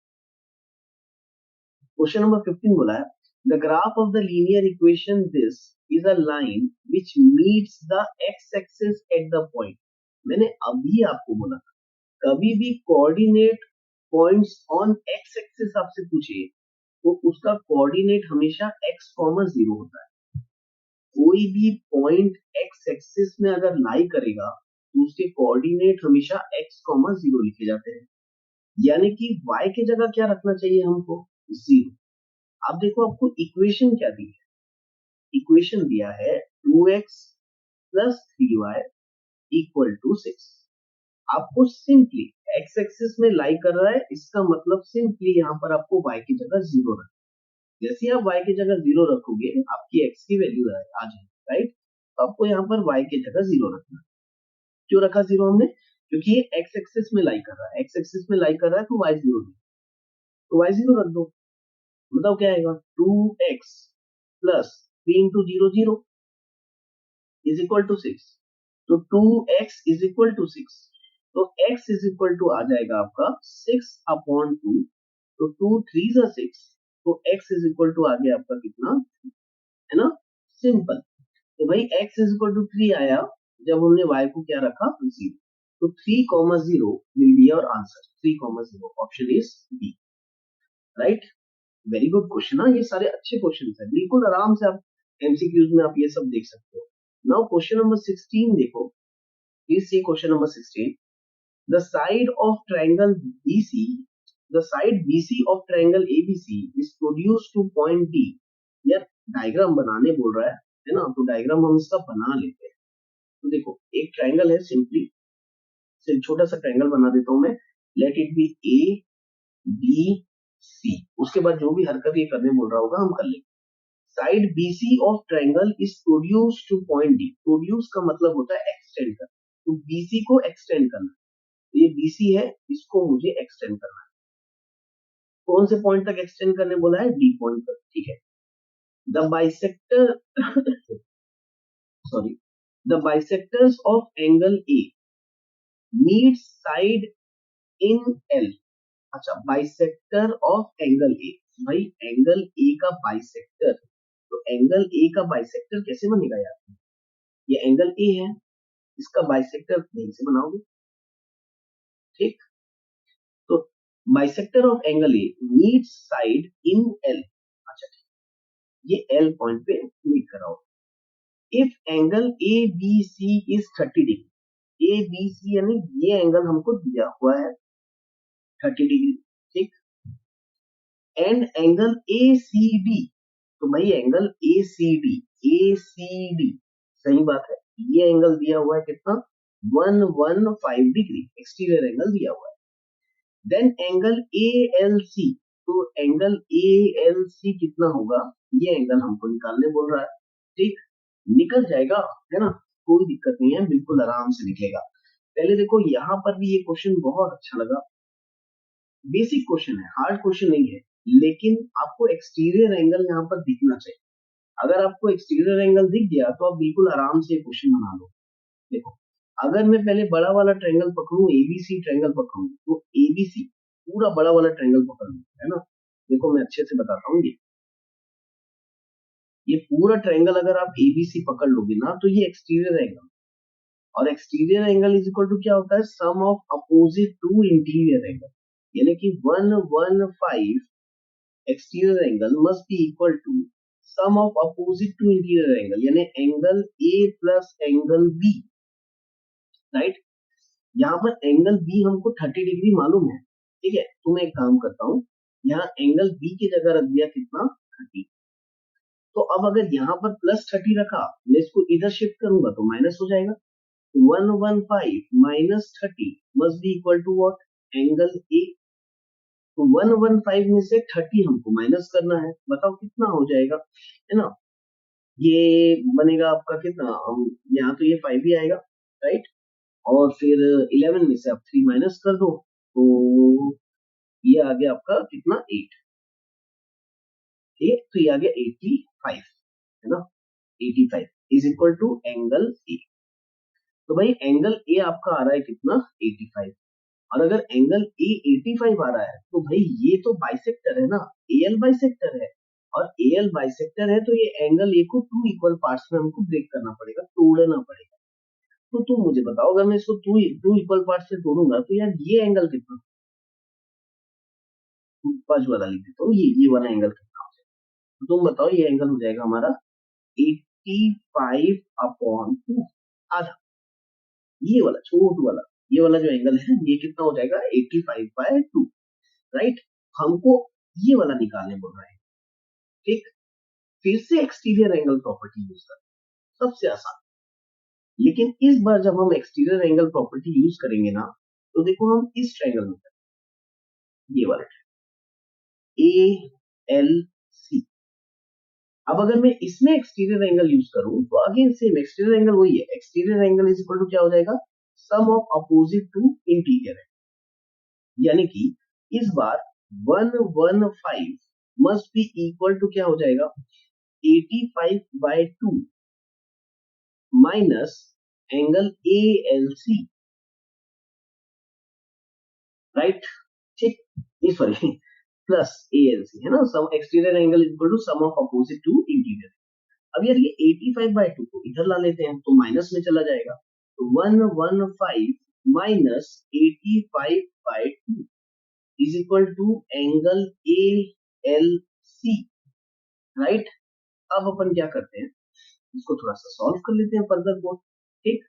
क्वेश्चन नंबर 15 बोला है the graph of the linear equation this is a line which meets the X axis at the point. मैंने अभी आपको बोला कभी भी coordinate points on X axis आपसे पूछे तो उसका कोऑर्डिनेट हमेशा x, 0 होता है। कोई भी पॉइंट एक्स एक्सिस में अगर लाई करेगा तो उसके कोऑर्डिनेट हमेशा x, 0 लिखे जाते हैं। यानी कि y की जगह क्या रखना चाहिए हमको 0। आप देखो आपको इक्वेशन क्या दी है, इक्वेशन दिया है 2x plus 3y equal to 6। आपको सिंपली एक्स एक्सिस में लाई कर रहा है, इसका मतलब सिंपली यहाँ पर आपको y की जगह 0 रखना। जैसे आप y की जगह 0 रखोगे आपकी x की वैल्यू आ जाएगी, राइट। तो आपको यहाँ पर y की जगह 0 रखना। क्यों रखा 0 हमने, क्योंकि ये एक्स एक्सिस में लाई कर रहा है, एक्स एक्सिस में लाई कर रहा है तो y 0, तो y 0 रख दो। बताओ क्या आएगा 2x plus 3 into 0 0 is equal to 6। तो 2x इज इक्वल टू 6, तो x इज इक्वल टू आ जाएगा आपका 6/2। तो 2 3 6, तो x इज इक्वल टू आ गया आपका कितना, है ना, सिंपल। तो भाई x इज इक्वल टू 3 आया जब हमने y को क्या रखा 0। तो 3,0 will be your answer, 3,0 option is B, right. Very good question. ये सारे अच्छे क्वेश्चन है, बिल्कुल आराम से आप एमसीक्यूज में आप ये सब देख सकते हो। नाउ क्वेश्चन नंबर 16 देखो, please see question number 16। The side of triangle BC, the side BC of triangle ABC is produced two point D. यार डायग्राम बनाने बोल रहा है ना, तो डायग्राम हम इसका बना लेते हैं। तो देखो एक ट्रायंगल है, सिंपली सिर्फ छोटा सा ट्रायंगल बना देता हूं मैं। Let it be A B C, उसके बाद जो भी हरकत ये करने बोल रहा होगा हम कर लेंगे। Side BC of triangle is produce two point D. Produce का मतलब होता है एक्सटेंड करना, तो बीसी को एक्सटेंड करना। ये बीसी है, इसको मुझे एक्सटेंड करना है। कौन से पॉइंट तक एक्सटेंड करने बोला है, डी पॉइंट तक, ठीक है। The bisector sorry, the bisectors of angle A meet side in L. अच्छा, बाइसेक्टर ऑफ एंगल ए, भाई एंगल ए का बाइसेक्टर, तो एंगल ए का बाइसेक्टर कैसे बनेगा यार, ये एंगल ए है, इसका बाइसेक्टर यहीं से बनाओगे, ठीक, तो bisector of angle A meet side in L, अच्छा ये एल पॉइंट पे मीट कर रहा हो। If angle A B C is 30 degree, A B C यानी ये एंगल हमको दिया हुआ है 30 डिग्री, ठीक, and angle A C D, तो भाई एंगल ए सी डी सही बात है, ये एंगल दिया हुआ है कितना 115 डिग्री एक्सटीरियर एंगल दिया हुआ है। Then angle A L C, तो एंगल ए एल सी कितना होगा, ये एंगल हमको निकालने बोल रहा है, ठीक, निकल जाएगा, है ना, कोई दिक्कत नहीं है, बिल्कुल आराम से निकलेगा। पहले देखो यहाँ पर भी ये क्वेश्चन बहुत अच्छा लगा, बेसिक क्वेश्चन है, हार्ड क्वेश्चन नहीं है, लेकिन आपको एक्सटीरियर एंगल यहाँ पर दिखना चाहिए। अगर आपको एक्सटीरियर एंगल दिख गया तो आप बिल्कुल आराम से क्वेश्चन बना लो। देखो अगर मैं पहले बड़ा वाला ट्रायंगल पकड़ूं, एबीसी ट्रायंगल पकड़ूं, तो एबीसी पूरा बड़ा वाला ट्रायंगल पकड़ लूं, है ना, देखो मैं अच्छे से बताता हूँ, ये पूरा ट्रायंगल अगर आप एबीसी पकड़ लोगे ना, तो ये एक्सटीरियर एंगल, और exterior angle is equal to क्या होता है, sum of opposite to interior angle, यानी कि 115 exterior angle must be equal to sum of opposite to interior angle, यानी angle A plus angle B, right. यहाँ पर angle B हमको 30 degree मालूम है, ठीक है, तो मैं एक काम करता हूँ, यहाँ एंगल बी की जगह रख दिया कितना 30, तो अब अगर यहाँ पर प्लस 30 रखा, मैं इसको इधर शिफ्ट करूंगा तो माइनस हो जाएगा, 115 minus 30 must be equal to what, angle A, तो 115 में से 30 हमको माइनस करना है, बताओ कितना हो जाएगा, है ना, ये बनेगा आपका कितना, यहाँ तो ये 5 ही आएगा, राइट, और फिर 11 में से आप 3 माइनस कर दो, तो ये आ गया आपका कितना 8, ठीक, तो ये आ गया 85, है ना, 85 is equal to angle A, तो भाई एंगल ए आपका आ रहा है कितना 85, और अगर एंगल ए 85 आ रहा है तो भाई ये तो बाइसेक्टर है ना, एएल बाइसेक्टर है, और एएल बाइसेक्टर है तो ये एंगल ए को टू इक्वल पार्ट्स में हमको ब्रेक करना पड़ेगा, तोड़ना पड़ेगा, तो तुम मुझे बताओ अगर मैं इसको टू इक्वल पार्ट से तोड़ूंगा तो यार ये एंगल कितना, फर्स्ट वाला लिख देता हूँ, ये वाला एंगल कितना हो जाएगा, तो तुम बताओ ये एंगल हो जाएगा हमारा 85 अपॉन 2, आधा, ये वाला छोटू वाला, ये वाला जो एंगल है ये कितना हो जाएगा 85/2, राइट, हमको ये वाला निकालने बोल रहे हैं, ठीक, फिर से एक्सटीरियर एंगल प्रॉपर्टी यूज कर, सबसे आसान, लेकिन इस बार जब हम एक्सटीरियर एंगल प्रॉपर्टी यूज करेंगे ना, तो देखो हम इस ट्रायंगल में ये वाला ए एल सी, अब अगर मैं इसमें एक्सटीरियर एंगल यूज करूं तो अगेन सेम एक्सटीरियर एंगल वही है, exterior angle is equal to क्या हो जाएगा, sum of opposite to interior है, यानी कि इस बार 115 मस्ट बी इक्वल टू क्या हो जाएगा 85/2 minus angle A L C, right, ठीक, ये sorry plus A L C, है ना, sum exterior angle equal to sum of opposite to interior. अब यार ये 85/2 को इधर ला लेते हैं तो माइनस में चला जाएगा, तो 115 minus 85/2 is equal to angle A L C, right. अब अपन क्या करते हैं, इसको थोड़ा सा सॉल्व कर लेते हैं फर्दर को, ठीक,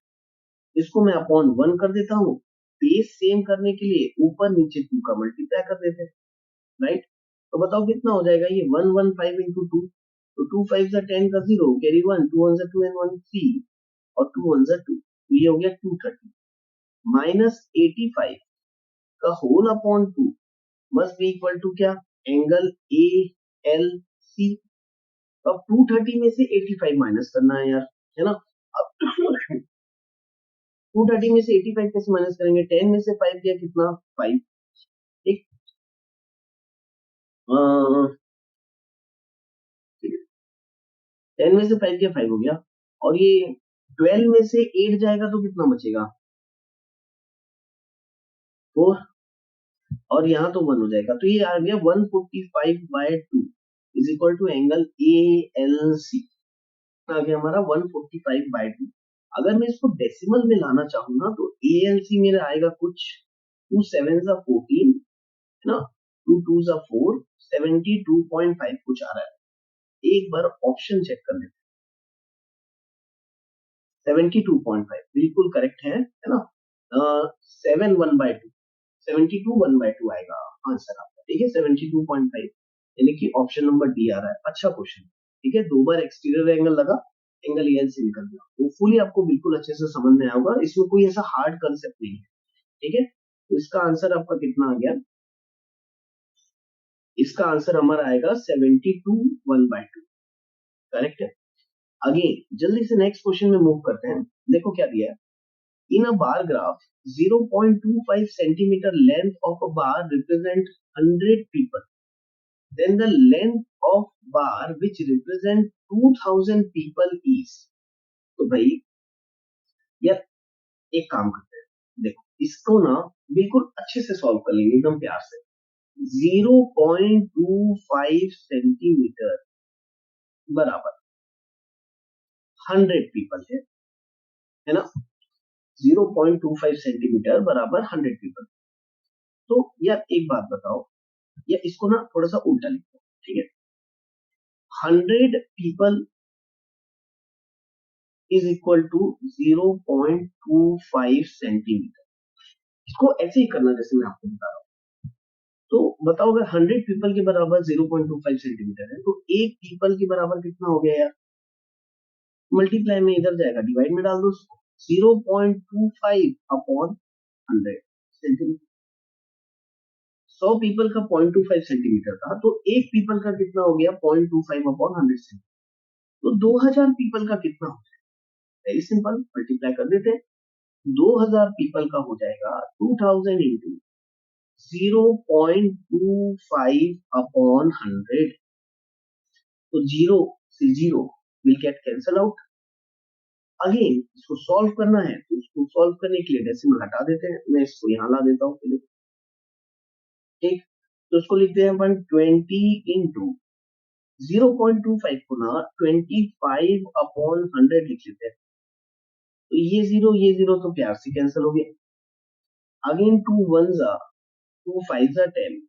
इसको मैं अपॉन 1 कर देता हूँ, बेस सेम करने के लिए ऊपर नीचे 2 का मल्टीप्लाई कर देते हैं, राइट, तो बताओ कितना हो जाएगा ये 115 इंटू 2, तो 2 5 जा 10 का 0 कैरी 1, 2 1 जा 2 एंड 1 3, और 2 1 जा 2, तो ये हो गया 230 माइनस 85 का whole upon 2 must be equal to क्या, एंगल ए एल सी, अब 230 में से 85 माइनस करना है यार, है ना, अब 230 में से 85 कैसे माइनस करेंगे, 10 में से 5 गया कितना 5, ठीक, 10 में से 5 गया 5 हो गया, और ये 12 में से 8 जाएगा तो कितना बचेगा 4, और यहाँ तो 1 हो जाएगा, तो ये आ गया 145/2 is equal to angle A L C, आ गया हमारा 145/2। अगर मैं इसको डेसिमल में लाना चाहूँ ना तो ए एल सी मेरा आएगा कुछ 2 7 जा 14 है ना, 2 2 जा 4, 72.5 कुछ आ रहा है। एक बार ऑप्शन चेक कर लेते हैं। 72.5 बिल्कुल करेक्ट है ना। 7 1/2 72 1/2 आएगा आंसर आपका, ठीक है। 72.5 यानी कि ऑप्शन नंबर डी आ रहा है। अच्छा क्वेश्चन, ठीक है। 2 बार एक्सटीरियर एंगल लगा, एंगल एल से निकल गया। होपफुली आपको बिल्कुल अच्छे से समझ में आया होगा, इसमें कोई ऐसा हार्ड कंसेप्ट नहीं है, ठीक है। तो इसका आंसर आपका कितना आ गया, इसका आंसर हमारा आएगा 72 1/2, करेक्ट है। अगेन जल्दी से नेक्स्ट क्वेश्चन में मूव करते हैं। देखो क्या दिया है, इन अ bar graph 0.25 centimeter length of a bar represent 100 people, then the length of bar which represent 2000 people is। तो भाई यार एक काम करते हैं, देखो इसको ना बिल्कुल अच्छे से सॉल्व कर लेंगे एकदम प्यार से। 0.25 सेंटीमीटर बराबर 100 पीपल है ना। 0.25 सेंटीमीटर बराबर 100 पीपल। तो यार एक बात बताओ, या इसको ना थोड़ा सा उल्टा लिखो, ठीक है। 100 people is equal to 0.25 centimetre. इसको ऐसे ही करना जैसे मैं आपको बता रहा हूँ। तो बताओ अगर 100 पीपल के बराबर 0.25 सेंटीमीटर है, तो एक पीपल के बराबर कितना हो गया यार। मल्टीप्लाई में इधर जाएगा, डिवाइड में डाल दो उसको। 0.25 अपॉन 100 सेंटीमीटर। 100 पीपल का 0.25 सेंटीमीटर था, तो एक पीपल का कितना हो गया 0.25 अपॉन 100 सेंटीमीटर। तो 2000 पीपल का कितना हो जाएगा, वेरी सिंपल, मल्टीप्लाई कर देते हैं। 2000 पीपल का हो जाएगा 2000 इंटू 0.25 अपॉन 100। तो जीरो से zero will get cancel out. Again इसको सॉल्व करना है, तो इसको सॉल्व करने के लिए डेसिमल हटा देते हैं। मैं इसको यहां ला देता हूँ, ठीक। तो इसको लिखते हैं अपन 20 इंटू 0.25 को ना 25 अपॉन 100 लिख लेते हैं। तो ये जीरो तो प्यार से कैंसिल हो गया। अगेन 2 1 जा 2 5 जा 10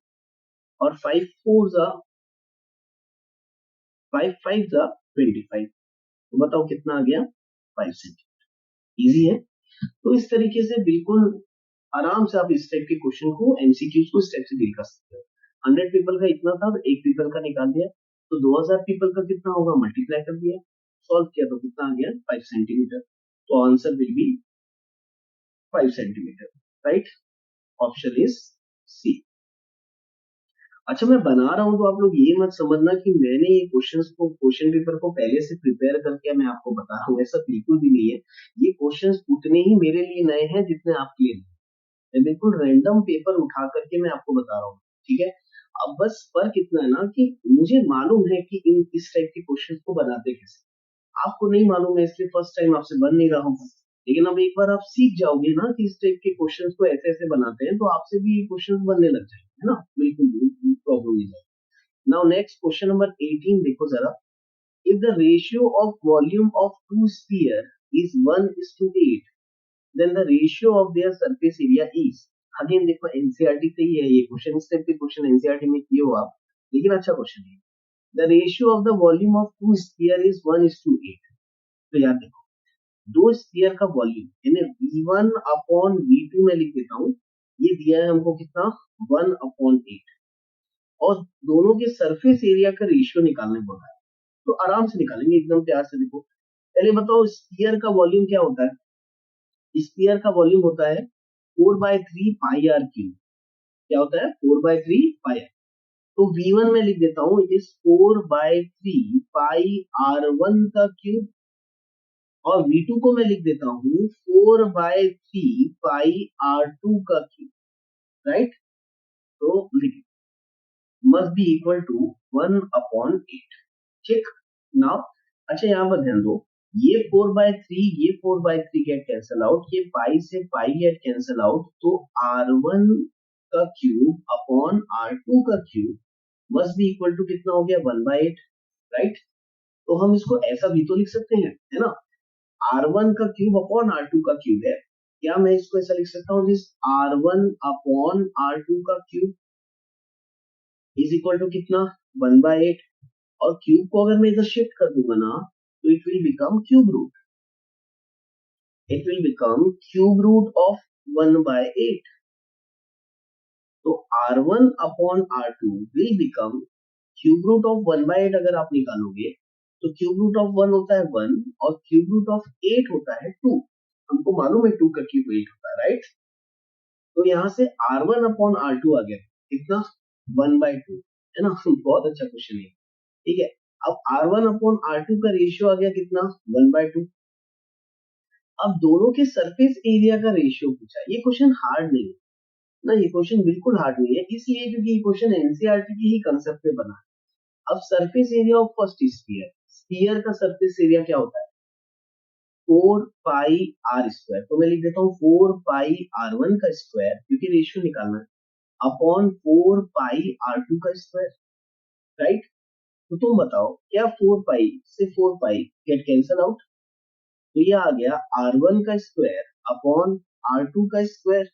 और 5 4 जा 5 5 जा 25। तो बताओ कितना आ गया 5 सेंटीमीटर। इजी है। तो इस तरीके से बिल्कुल आराम से आप इस टाइप के क्वेश्चन को, एमसीक्यूज को इस टाइप से डील कर सकते हो। 100 पीपल का इतना था, तो एक पीपल का निकाल दिया, तो 2000 पीपल का कितना होगा मल्टीप्लाई कर दिया, सॉल्व किया तो कितना आ गया 5 सेंटीमीटर। तो answer will be 5 centimetre, right. Option is C. अच्छा मैं बना रहा हूं तो आप लोग ये मत समझना कि मैंने ये क्वेश्चन पेपर को पहले से प्रिपेयर करके मैं आपको बता रहा हूँ, ऐसा बिल्कुल भी नहीं है। ये क्वेश्चंस उतने ही मेरे लिए नए हैं जितने आपके लिए। मैं बिल्कुल रैंडम पेपर उठा करके मैं आपको बता रहा हूँ, ठीक है। अब बस फर्क इतना है ना कि मुझे मालूम है कि इस टाइप के क्वेश्चंस को बनाते कैसे। आपको नहीं मालूम है, इसलिए फर्स्ट टाइम आपसे बन नहीं रहा हूँ। लेकिन अब एक बार आप सीख जाओगे ना कि इस टाइप के क्वेश्चंस को ऐसे ऐसे बनाते हैं, तो आपसे भी क्वेश्चंस बनने लग जाएंगे, है ना। बिल्कुल प्रॉब्लम नहीं है। नाउ नेक्स्ट क्वेश्चन नंबर 18 देखो जरा। If the ratio of volume of two sphere is 1:8, then the ratio of their surface area is। Again देखो एनसीईआरटी से ही है ये क्वेश्चन, इस टाइप के क्वेश्चन एनसीईआरटी में किए हो आप, लेकिन अच्छा क्वेश्चन है। The ratio of the volume of two sphere is 1:8। तो यार देखो दो स्फीयर का वॉल्यूम यानी V1 अपॉन V2 में लिख देता हूँ। ये दिया है हमको कितना 1/8, और दोनों के सरफेस एरिया का रेशियो निकालने बोला है। तो आराम से निकालेंगे एकदम प्यार से। देखो पहले बताओ स्फीयर का वॉल्यूम क्या होता है। स्फीयर का वॉल्यूम होता है 4/3 पाई आर क्यूब। क्या होता है 4/3 पाई आर। तो V1 में लिख देता हूँ, इट इज 4/3 पाई R1 का क्यूब, और V2 को मैं लिख देता हूँ 4/3 पाई R2 का क्यूब, राइट। तो लिख मस्ट बी इक्वल टू 1/8, ठीक। नाउ अच्छा यहाँ पर ध्यान दो, ये 4/3 ये 4/3 गेट कैंसल आउट, ये पाई से पाई गेट कैंसल आउट, तो R1 का क्यूब अपॉन R2 का cube must be equal to कितना हो गया 1/8, राइट। तो हम इसको ऐसा भी तो लिख सकते हैं, है ना। R1 का क्यूब अपॉन R2 का क्यूब है, क्या मैं इसको ऐसा लिख सकता हूँ, दिस R1 अपॉन R2 का क्यूब इज इक्वल टू कितना 1/8, और क्यूब को अगर मैं इधर शिफ्ट कर दूंगा ना तो it will become cube root, it will become cube root of 1/8। तो R1 upon R2 will become cube root of 1/8। अगर आप निकालोगे तो क्यूब रूट ऑफ 1 होता है 1 और क्यूब रूट ऑफ 8 होता है 2। हमको मालूम है 2 का क्यूब 8 होता है, राइट। तो यहाँ से R1 अपॉन R2 आ गया कितना 1/2, है ना। बहुत अच्छा क्वेश्चन है, ठीक है। अब R1 अपॉन R2 का रेशियो आ गया कितना 1/2। अब दोनों के सरफेस एरिया का रेशियो पूछा। ये क्वेश्चन हार्ड नहीं है ना, ये क्वेश्चन बिल्कुल हार्ड नहीं है, इसलिए क्योंकि ये क्वेश्चन एनसीईआरटी की ही कंसेप्ट पे बना है। अब surface area of first sphere, sphere का सरफेस एरिया क्या होता है 4πr²। तो मैं लिख देता हूँ 4πr1 का स्क्वायर, क्योंकि रेशियो निकालना है, अपॉन 4πr2 का स्क्वायर, राइट। तो तुम बताओ क्या 4 पाई से 4 पाई गेट कैंसल आउट, तो ये आ गया R1 का स्क्वायर अपॉन R2 का स्क्वायर।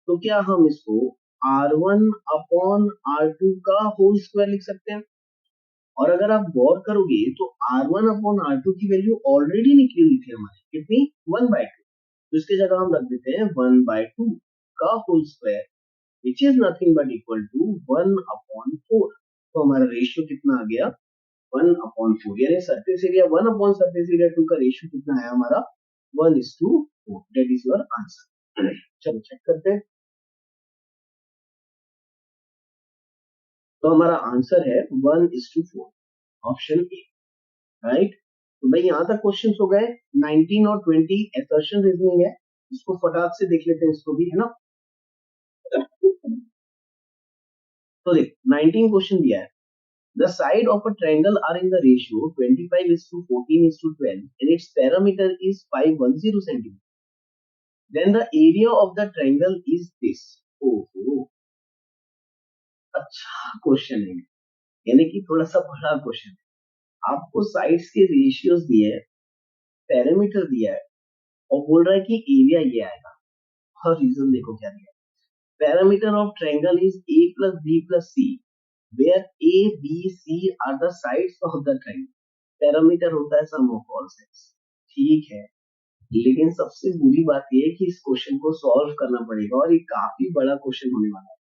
तो क्या हम इसको R1 अपॉन R2 का होल स्क्वायर लिख सकते हैं। और अगर आप गौर करोगे तो R1 अपॉन R2 की वैल्यू ऑलरेडी निकली हुई थी हमारी, कितनी 1/2। तो इसके जगह हम रख देते हैं 1/2 का होल square, which is nothing but equal to 1/4। तो हमारा रेशियो कितना आ गया 1/4, यानी surface area 1 upon surface area 2 का रेशियो कितना है हमारा 1:4। That is your answer. चलो चेक करते हैं। तो हमारा आंसर है 1:4, ऑप्शन ए, राइट। तो भाई यहाँ तक क्वेश्चन हो गए। 19 और 20 असर्शन रीजनिंग है, इसको फटाक से देख लेते हैं इसको भी, है ना। तो देख 19 क्वेश्चन दिया है, the side of a triangle are in the ratio 25:14:12 and its perimeter is 510 cm, then the area of the triangle is this। ओहो, अच्छा क्वेश्चन है, यानी कि थोड़ा सा बड़ा क्वेश्चन है। आपको साइड्स के रेशियोज दिए है, पैरामीटर दिया है, और बोल रहा है कि एरिया ये आएगा। और रीजन देखो क्या दिया, parameter of triangle is a plus b plus c where a b c are the sides of the triangle। Parameter होता है सम ऑफ ऑल साइड्स, ठीक है। लेकिन सबसे बुरी बात यह है कि इस क्वेश्चन को सॉल्व करना पड़ेगा, और ये काफी बड़ा क्वेश्चन होने वाला है।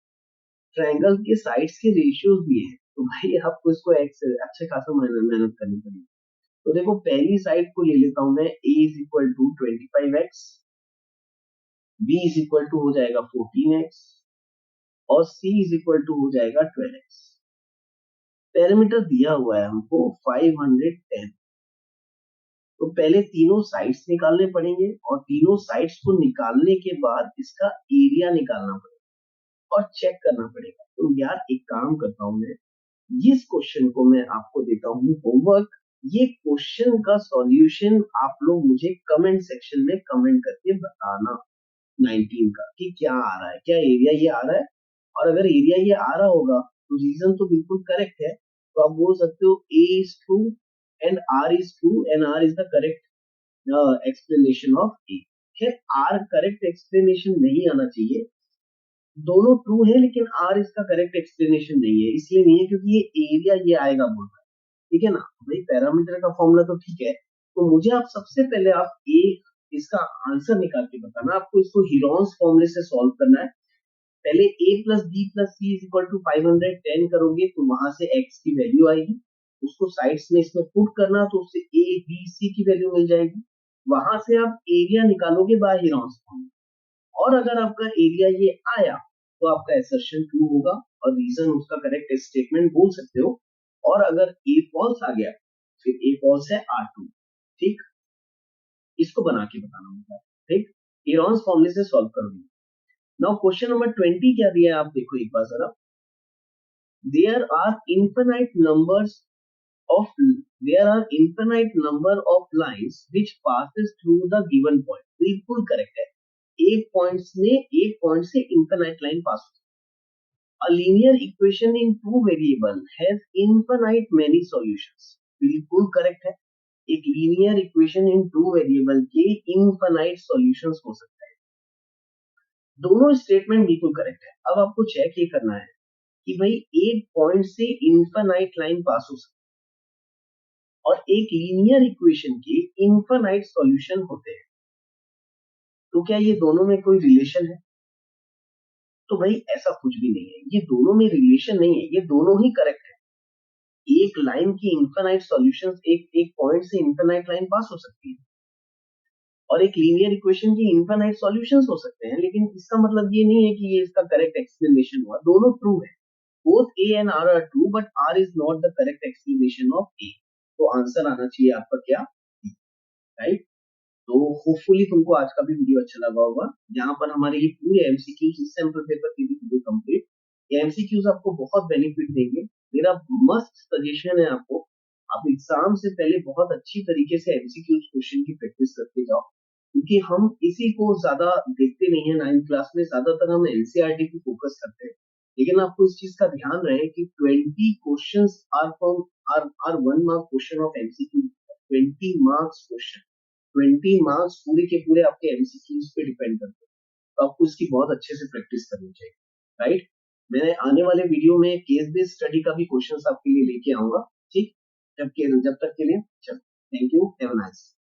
ट्रायंगल के साइड्स के रेशियोज भी है, तो भाई आपको इसको अच्छे खासा मेहनत करनी पड़ेगी। तो देखो पहली साइड को ले लेता हूं मैं, a is equal to 25x, b is equal to हो जाएगा 14x, और c इज इक्वल टू हो जाएगा 12x। पैरामीटर दिया हुआ है हमको 510। तो पहले तीनों साइड्स निकालने पड़ेंगे, और तीनों साइड्स को निकालने के बाद इसका एरिया निकालना पड़ेगा और चेक करना पड़ेगा। तो यार एक काम करता हूं मैं, इस क्वेश्चन को मैं आपको देता हूं होमवर्क। ये क्वेश्चन का सॉल्यूशन आप लोग मुझे कमेंट सेक्शन में कमेंट करके बताना 19 का कि क्या आ रहा है, क्या एरिया ये आ रहा है। और अगर एरिया ये आ रहा होगा तो रीजन तो बिल्कुल करेक्ट है, तो आप बोल सकते हो A is true and R is true and R is the correct explanation of A। खैर R करेक्ट एक्सप्लेनेशन नहीं आना चाहिए, दोनों ट्रू है लेकिन R इसका करेक्ट एक्सप्लेनेशन नहीं है। इसलिए नहीं है क्योंकि ये एरिया ये आएगा बोल रहा है, ठीक है ना। भाई पैरामीटर का फॉर्मूला तो ठीक है, तो मुझे आप सबसे पहले आप A इसका आंसर निकाल के बताना। आपको इसको हीरोन्स फॉर्मूले से सॉल्व करना है। पहले a plus B plus C is equal to 510 करोगे तो वहां से x की वैल्यू आएगी, उसको साइड्स में इसमें पुट करना, तो उससे a b c की वैल्यू मिल जाएगी। वहां से आप एरिया निकालोगे बाय हीरोन्स फॉर्मूला, और अगर आपका एरिया ये आया तो आपका असर्शन ट्रू होगा और रीजन उसका करेक्ट स्टेटमेंट बोल सकते हो। और अगर ए फॉल्स आ गया फिर ए फॉल्स है R2, ठीक। इसको बना के बताना होगा, ठीक। हीरोन्स फॉर्मूले से सॉल्व करोगे। नाउ क्वेश्चन नंबर 20 क्या दिया है आप देखो एक बार जरा। there are infinite numbers of there are infinite number of lines which passes through the given point। बिल्कुल करेक्ट है, एक पॉइंट से infinite line पास होती है। a linear equation in two variable has infinite many solutions। बिल्कुल correct है, एक linear equation in two variable के इनफाइनाइट सॉल्यूशंस हो सकते हैं। दोनों स्टेटमेंट बिल्कुल करेक्ट है। अब आपको चेक ये करना है कि भाई एक पॉइंट से इनफाइनाइट लाइन पास हो सकती है और एक लीनियर इक्वेशन के इनफाइनाइट सॉल्यूशन होते हैं, तो क्या ये दोनों में कोई रिलेशन है? तो भाई ऐसा कुछ भी नहीं है, ये दोनों में रिलेशन नहीं है, ये दोनों ही करेक्ट है। एक लाइन की इनफाइनाइट सॉल्यूशंस एक एक पॉइंट से इनफाइनाइट लाइन पास हो सकती है और एक लीनियर इक्वेशन की इनफाइनाइट सॉल्यूशंस हो सकते हैं, लेकिन इसका मतलब ये नहीं है कि ये इसका करेक्ट एक्सप्लेनेशन हुआ। दोनों ट्रू है, both A and R are true, but R is not the correct explanation of A. तो आंसर आना चाहिए आपका क्या, राइट। तो होपफुली तुमको आज का भी वीडियो अच्छा लगा होगा, जहां पर हमारे ये पूरे एमसीक्यूज इस सैंपल पेपर की भी वीडियो कंप्लीट। ये एमसीक्यूज आपको बहुत बेनिफिट देंगे। मेरा मस्त सजेशन है आपको, आप एग्जाम से पहले बहुत अच्छी तरीके से एमसीक्यूज क्वेश्चन की प्रैक्टिस करते जाओ, क्योंकि हम इसी को ज्यादा देखते नहीं है। 9th क्लास में ज्यादातर हम एनसीईआरटी पे फोकस करते हैं, लेकिन आपको इस चीज का ध्यान रहे कि 20 questions are from are 1 mark question of MCQ. 20 marks question, 20 marks पूरे के पूरे आपके एमसीक्यूज पे डिपेंड करते हैं, तो आपको इसकी बहुत अच्छे से प्रैक्टिस करनी चाहिए, राइट। मैं आने वाले वीडियो में केस बेस्ड स्टडी का भी क्वेश्चंस आपके लिए लेके आऊंगा, ठीक। जब तक के लिए चलो, thank you, have a nice.